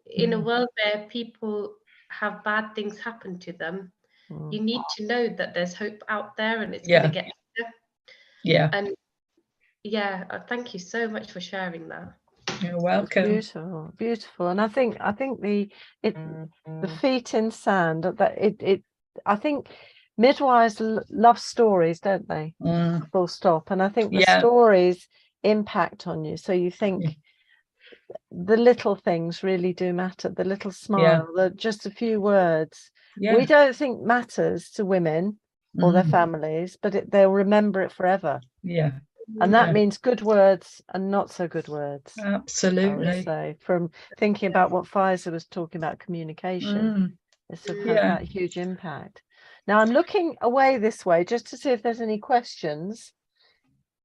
In a world where people have bad things happen to them, you need to know that there's hope out there and it's going to get better. Yeah. And yeah, thank you so much for sharing that. You're welcome. Beautiful, beautiful. And I think the feet in sand, that I think midwives love stories, don't they? Full stop. And I think the stories impact on you, so you think the little things really do matter. The little smile, just a few words. We don't think matters to women or their families, but they'll remember it forever. And that means good words and not so good words. Absolutely. So from thinking about what Faiza was talking about, communication, this has that huge impact. Now I'm looking away this way just to see if there's any questions.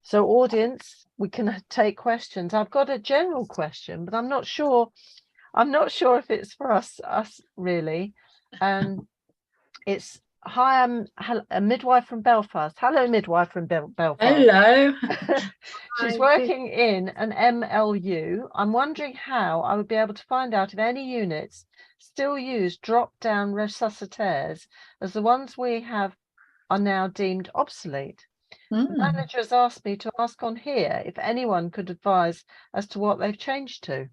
So audience, we can take questions. I've got a general question, but I'm not sure if it's for us really. And it's, hi, I'm a midwife from Belfast. Hello, midwife from Belfast. Hello. She's working in an MLU. I'm wondering how I would be able to find out if any units still use drop-down resuscitaires, as the ones we have are now deemed obsolete. The manager has asked me to ask on here if anyone could advise as to what they've changed to.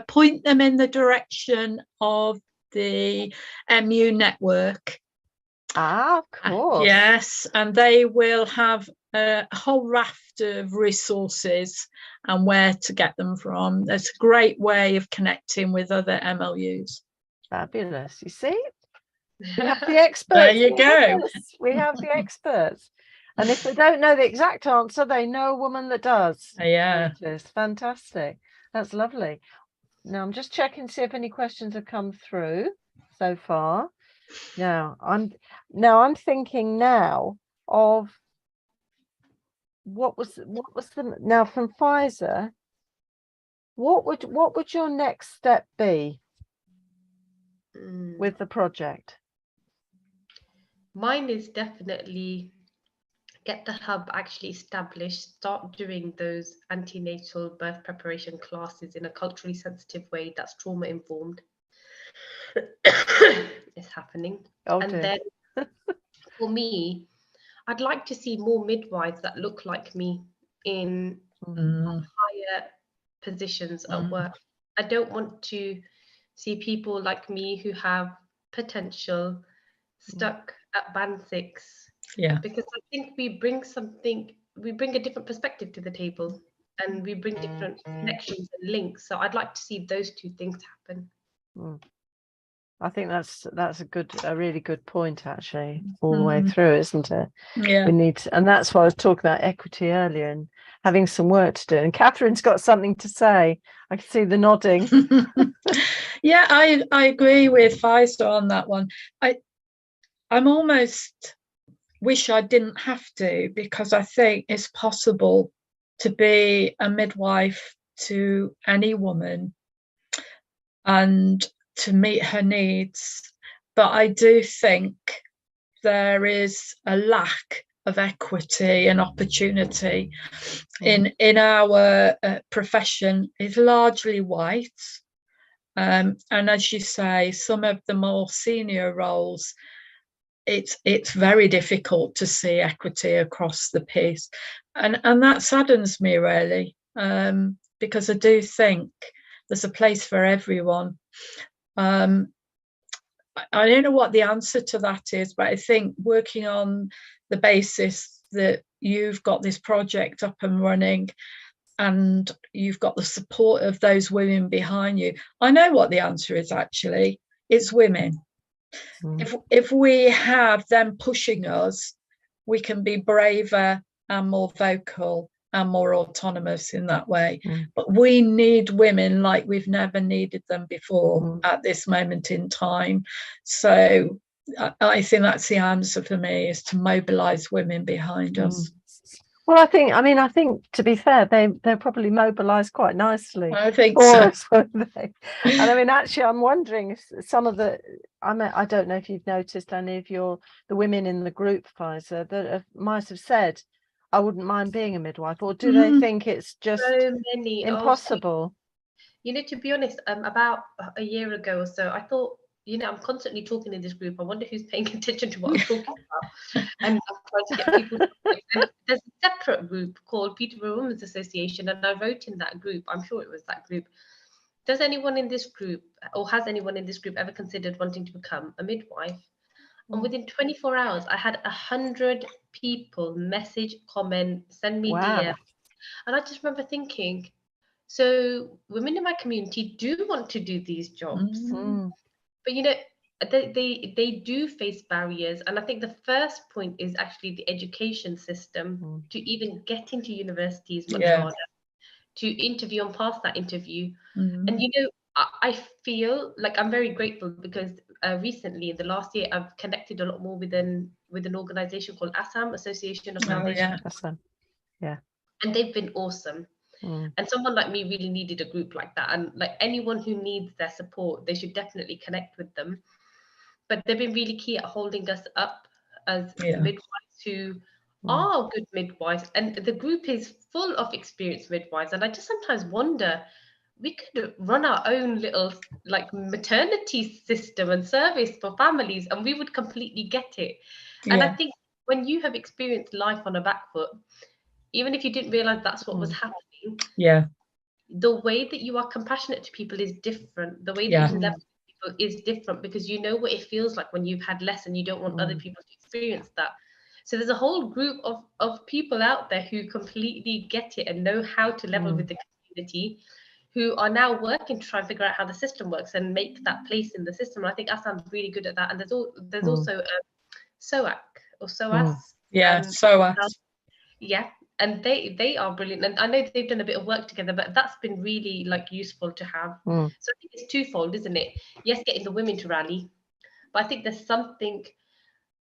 Point them in the direction of the MU network. Of course. Yes, and they will have a whole raft of resources and where to get them from. It's a great way of connecting with other MLUs. Fabulous. You see, we have the experts. There you go. We have the experts. And if they don't know the exact answer, they know a woman that does. Yeah. It's fantastic. That's lovely. Now I'm just checking to see if any questions have come through so far. Now I'm thinking now of what was the now from Faiza? What would your next step be with the project? Mine is definitely get the hub actually established, start doing those antenatal birth preparation classes in a culturally sensitive way that's trauma informed. It's happening. Oh, and dear. then for me, I'd like to see more midwives that look like me in higher positions at work. I don't want to see people like me who have potential stuck at band 6. Yeah. Because I think we bring a different perspective to the table, and we bring different connections and links. So I'd like to see those two things happen. I think that's a really good point, actually, all the way through, isn't it? Yeah. We need to, and that's why I was talking about equity earlier and having some work to do. And Catherine's got something to say. I can see the nodding. Yeah, I agree with Faiza on that one. I'm almost wish I didn't have to, because I think it's possible to be a midwife to any woman and to meet her needs. But I do think there is a lack of equity and opportunity in our profession. Is largely white. And as you say, some of the more senior roles, it's very difficult to see equity across the piece, and that saddens me really, because I do think there's a place for everyone. I don't know what the answer to that is, but I think working on the basis that you've got this project up and running and you've got the support of those women behind you, I know what the answer is. Actually, it's women. If we have them pushing us, we can be braver and more vocal and more autonomous in that way. But we need women like we've never needed them before at this moment in time. So I think that's the answer for me, is to mobilise women behind us. Well, I think to be fair, they're probably mobilised quite nicely. I think so. And I mean, actually, I'm wondering if some of I don't know if you've noticed any of the women in the group, Faiza, that might have said, I wouldn't mind being a midwife, or do they think it's just so many impossible? To be honest, about a year ago or so, I thought, I'm constantly talking in this group. I wonder who's paying attention to what I'm talking about. And I'm trying to get people. And there's a separate group called Peterborough Women's Association, and I wrote in that group, I'm sure it was that group, does anyone in this group, or has anyone in this group ever considered wanting to become a midwife? And within 24 hours, I had 100 people message, comment, send me DM. And I just remember thinking, so women in my community do want to do these jobs, but they do face barriers. And I think the first point is actually the education system. To even get into university is much harder. To interview and pass that interview. And I feel like I'm very grateful because recently in the last year I've connected a lot more with an organization called ASAM, Association of Foundation. Yeah. And they've been awesome. And someone like me really needed a group like that. And like anyone who needs their support, they should definitely connect with them. But they've been really key at holding us up as midwives who are good midwives. And the group is full of experienced midwives. And I just sometimes wonder, we could run our own little like maternity system and service for families, and we would completely get it. And I think when you have experienced life on a back foot, even if you didn't realize that's what was happening, the way that you are compassionate to people is different. The way that you can level with people is different, because you know what it feels like when you've had less and you don't want other people to experience that. So there's a whole group of people out there who completely get it and know how to level with the community, who are now working to try and figure out how the system works and make that place in the system. And I think Assam's really good at that. And there's also SOAC or SOAS. SOAS. Yeah. And they are brilliant. And I know they've done a bit of work together, but that's been really like useful to have. So I think it's twofold, isn't it? Yes, getting the women to rally, but I think there's something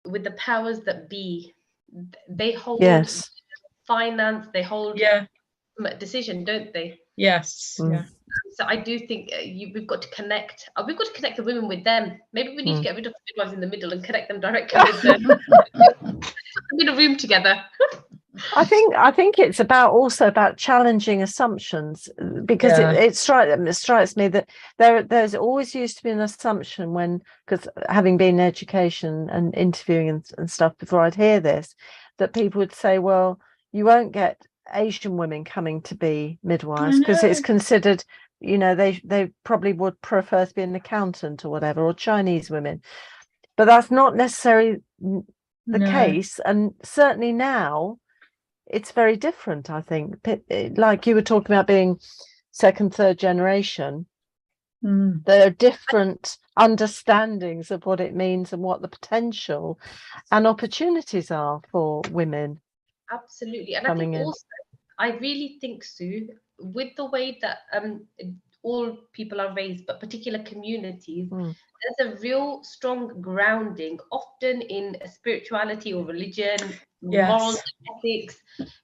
with the powers that be. They hold finance, they hold decision, don't they? Yes. Yeah. So I do think we've got to connect. We've got to connect the women with them. Maybe we need to get rid of the midwives in the middle and connect them directly with them. In a room together. I think it's also about challenging assumptions, because it strikes me that there's always used to be an assumption because having been in education and interviewing and stuff before I'd hear this, that people would say, well, you won't get Asian women coming to be midwives because it's considered, they probably would prefer to be an accountant or whatever, or Chinese women, but that's not necessarily the case. And certainly now it's very different. I think, like you were talking about being second, third generation, there are different understandings of what it means and what the potential and opportunities are for women. Absolutely. And I think also, I really think, Sue, with the way that all people are raised, but particular communities, there's a real strong grounding, often in spirituality or religion, morals, ethics.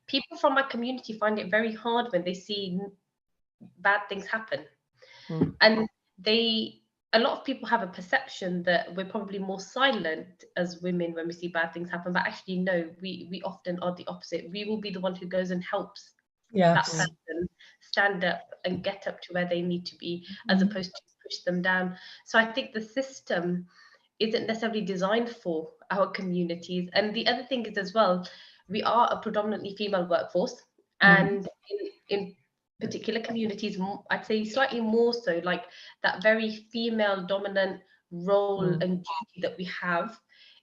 People from my community find it very hard when they see bad things happen. And a lot of people have a perception that we're probably more silent as women when we see bad things happen, but actually no, we often are the opposite. We will be the one who goes and helps that person stand up and get up to where they need to be, as opposed to push them down. So I think the system isn't necessarily designed for our communities. And the other thing is as well, we are a predominantly female workforce, and in particular communities, I'd say slightly more so, like that very female dominant role and duty that we have.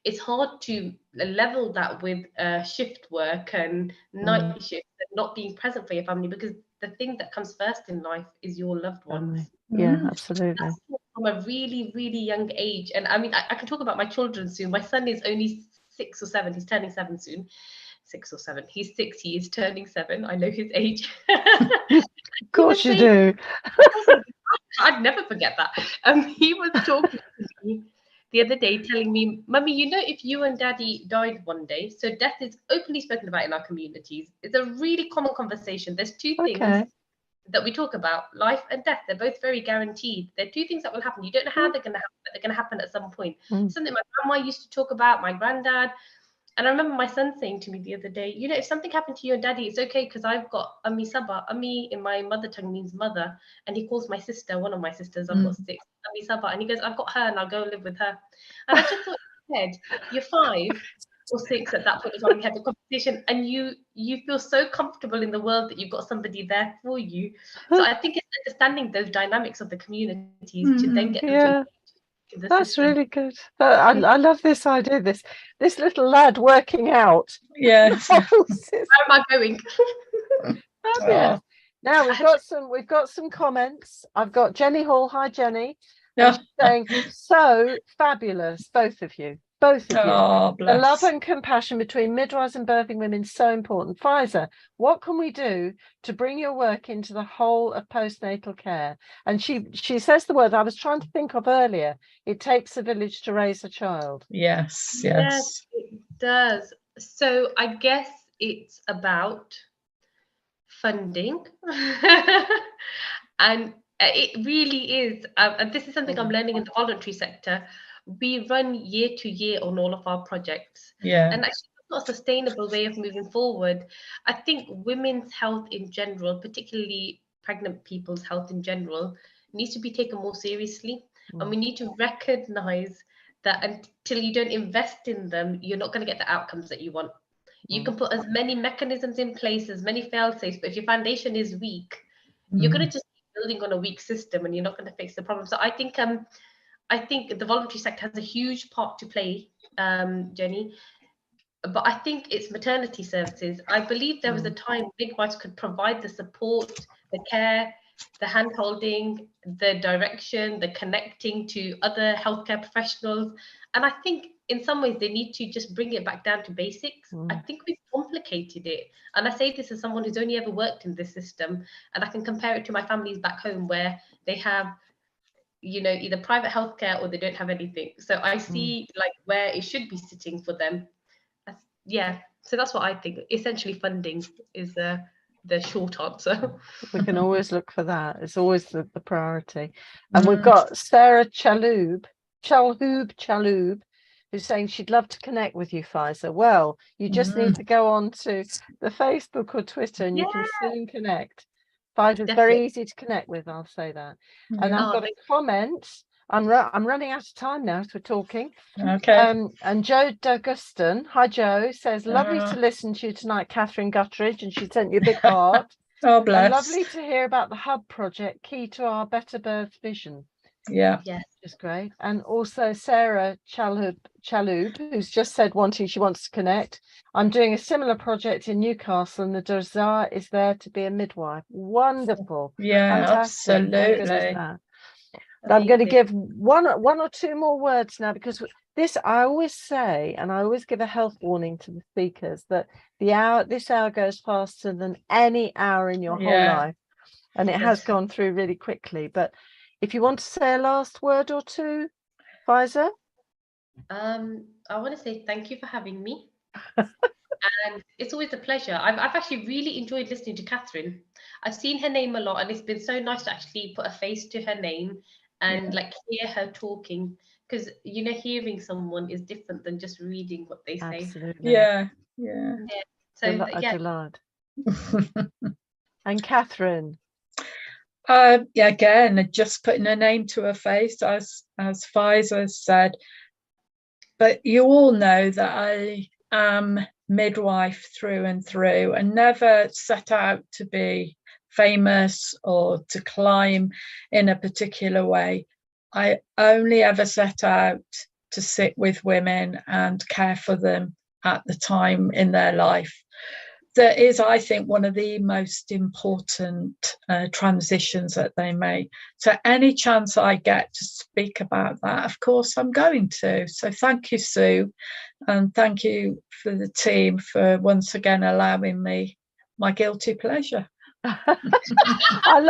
It's hard to level that with shift work and night shift and not being present for your family, because the thing that comes first in life is your loved ones. Absolutely. That's from a really, really young age. And I mean, I can talk about my children soon. My son is only 6 or 7. He's turning 7 soon. 6 or 7. He's 6. He is turning 7. I know his age. Of course you do. I'd never forget that. He was talking to me the other day, telling me, Mummy, if you and Daddy died one day, so death is openly spoken about in our communities. It's a really common conversation. There's two things that we talk about, life and death. They're both very guaranteed. They're two things that will happen. You don't know how they're going to happen, but they're going to happen at some point. Something my grandma used to talk about, my granddad. And I remember my son saying to me the other day, if something happened to you and Daddy, it's okay, because I've got Ami Saba. Ami in my mother tongue means mother. And he calls my sister, one of my sisters, I've got 6, Ami Saba. And he goes, I've got her and I'll go live with her. And I just thought, you're 5 or 6 at that point in time, we had the conversation, and you feel so comfortable in the world that you've got somebody there for you. So I think it's understanding those dynamics of the communities to then get them to that's system. Really good. I love this idea, this little lad working out. Where am I going? Now we've got some comments. I've got Jenny Hall. Hi, Jenny. Saying, so fabulous, both of you. The love and compassion between midwives and birthing women is so important. Faiza, what can we do to bring your work into the whole of postnatal care? And she says the word I was trying to think of earlier. It takes a village to raise a child. Yes, it does. So I guess it's about funding. And it really is. And this is something I'm learning in the voluntary sector. We run year to year on all of our projects. And actually, it's not a sustainable way of moving forward. I think women's health in general, particularly pregnant people's health in general, needs to be taken more seriously. And we need to recognize that until you don't invest in them, you're not going to get the outcomes that you want. You can put as many mechanisms in place, as many fail-safes, but if your foundation is weak, you're going to just keep building on a weak system and you're not going to fix the problem. So I think the voluntary sector has a huge part to play, Jenny, but I think it's maternity services. I believe there was a time midwives could provide the support, the care, the hand-holding, the direction, the connecting to other healthcare professionals. And I think in some ways they need to just bring it back down to basics. I think we've complicated it. And I say this as someone who's only ever worked in this system, and I can compare it to my families back home where they have either private healthcare or they don't have anything. So I see like where it should be sitting for them. yeah, so that's what I think. Essentially, funding is the short answer. We can always look for that. It's always the priority. And we've got Sarah Chalhoub, who's saying she'd love to connect with you, Faiza. Well, you just need to go on to the Facebook or Twitter and you can soon connect. Faiza's very easy to connect with, I'll say that. And I've got a comment. I'm running out of time now as we're talking. Okay. And Joe D'Augustin, hi Joe, says, lovely to listen to you tonight, Catherine Gutteridge, and she sent you a big heart. Oh, bless. And lovely to hear about the Hub project, key to our better birth vision. Yeah. Yes. Which is great. And also Sarah Chalhoub, who's just said she wants to connect. I'm doing a similar project in Newcastle and the desire is there to be a midwife. Wonderful. Yeah, Fantastic. absolutely. I'm going to give one or two more words now, because this, I always say, and I always give a health warning to the speakers, that this hour goes faster than any hour in your whole life. And it has gone through really quickly. But if you want to say a last word or two, Faiza? I want to say thank you for having me. And it's always a pleasure. I've actually really enjoyed listening to Catherine. I've seen her name a lot, and it's been so nice to actually put a face to her name and like hear her talking, because hearing someone is different than just reading what they say. Absolutely. Yeah. So delight. And Catherine? Again, just putting a name to a face, as Faiza said. But you all know that I am midwife through and through, and never set out to be famous or to climb in a particular way. I only ever set out to sit with women and care for them at the time in their life. That is, I think, one of the most important transitions that they make. So any chance I get to speak about that, of course, I'm going to. So thank you, Sue, and thank you for the team for once again allowing me my guilty pleasure. I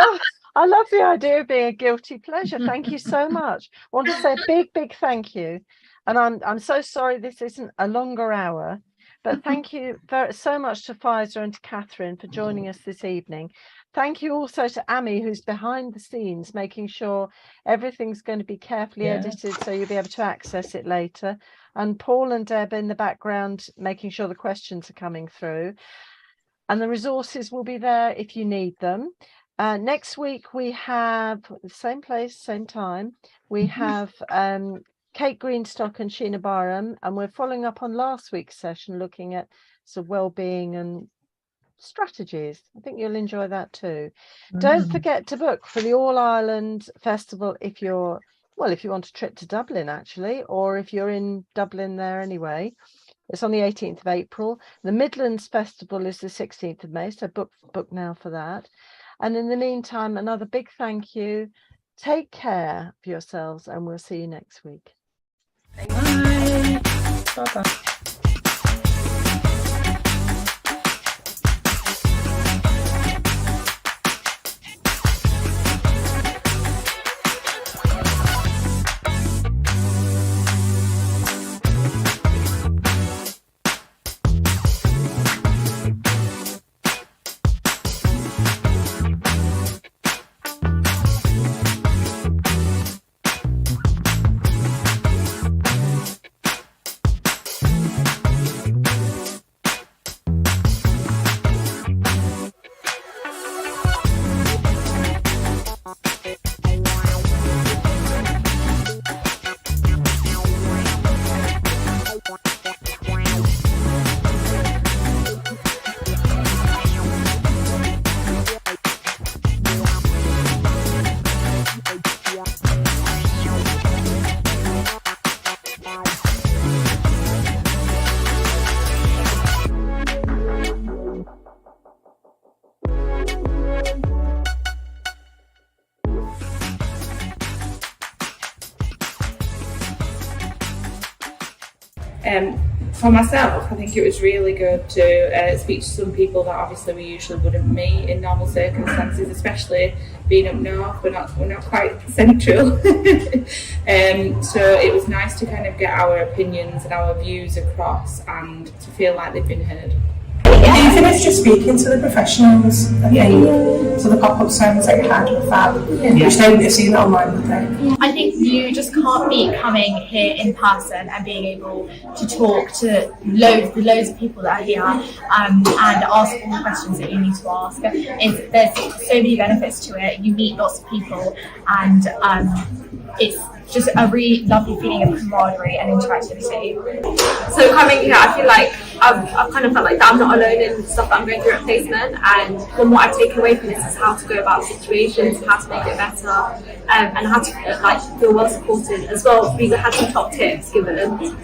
love the idea of being a guilty pleasure. Thank you so much. I want to say a big thank you. And I'm so sorry this isn't a longer hour. But thank you so much to Faiza and to Catherine for joining us this evening. Thank you also to Amy, who's behind the scenes, making sure everything's going to be carefully edited so you'll be able to access it later. And Paul and Deb in the background, making sure the questions are coming through. And the resources will be there if you need them. Next week, we have the same place, same time. We have Kate Greenstock and Sheena Barham, and we're following up on last week's session, looking at sort of well-being and strategies. I think you'll enjoy that too. Don't forget to book for the All Ireland Festival if you want a trip to Dublin, actually, or if you're in Dublin there anyway. It's on the 18th of April. The Midlands Festival is the 16th of May, so book now for that. And in the meantime, another big thank you. Take care of yourselves, and we'll see you next week. Bye. Bye-bye. For myself, I think it was really good to speak to some people that obviously we usually wouldn't meet in normal circumstances, especially being up north, we're not quite central. So it was nice to kind of get our opinions and our views across and to feel like they've been heard. I think it's just speaking to the professionals, I think, so the pop-up signs that you had with that, which they would have seen online, would they? I think you just can't beat coming here in person and being able to talk to loads of people that are here and ask all the questions that you need to ask. There's so many benefits to it. You meet lots of people, and it's just a really lovely feeling of camaraderie and interactivity. So coming here, I feel like I've kind of felt like that I'm not alone in the stuff that I'm going through at placement, and from what I've taken away from this is how to go about situations, how to make it better, and how to feel well supported as well. We had some top tips given,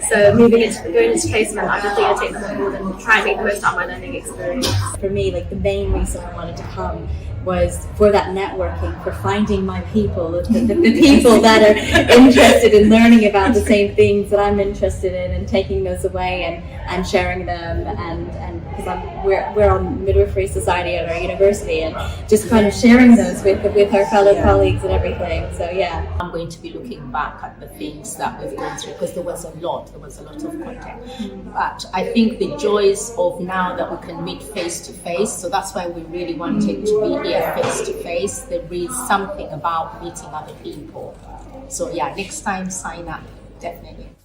so going into placement, I definitely take them on board and try and make the most out of my learning experience. For me, like the main reason I wanted to come was for that networking, for finding my people, the people that are interested in learning about the same things that I'm interested in, and taking those away and sharing them, and because we're on Midwifery Society at our university, and just kind of sharing those with our fellow colleagues and everything. So yeah, I'm going to be looking back at the things that we've gone through, because there was a lot of content. But I think the joys of now that we can meet face to face, so that's why we really wanted to be here face to face. There is something about meeting other people. So yeah, next time sign up, definitely.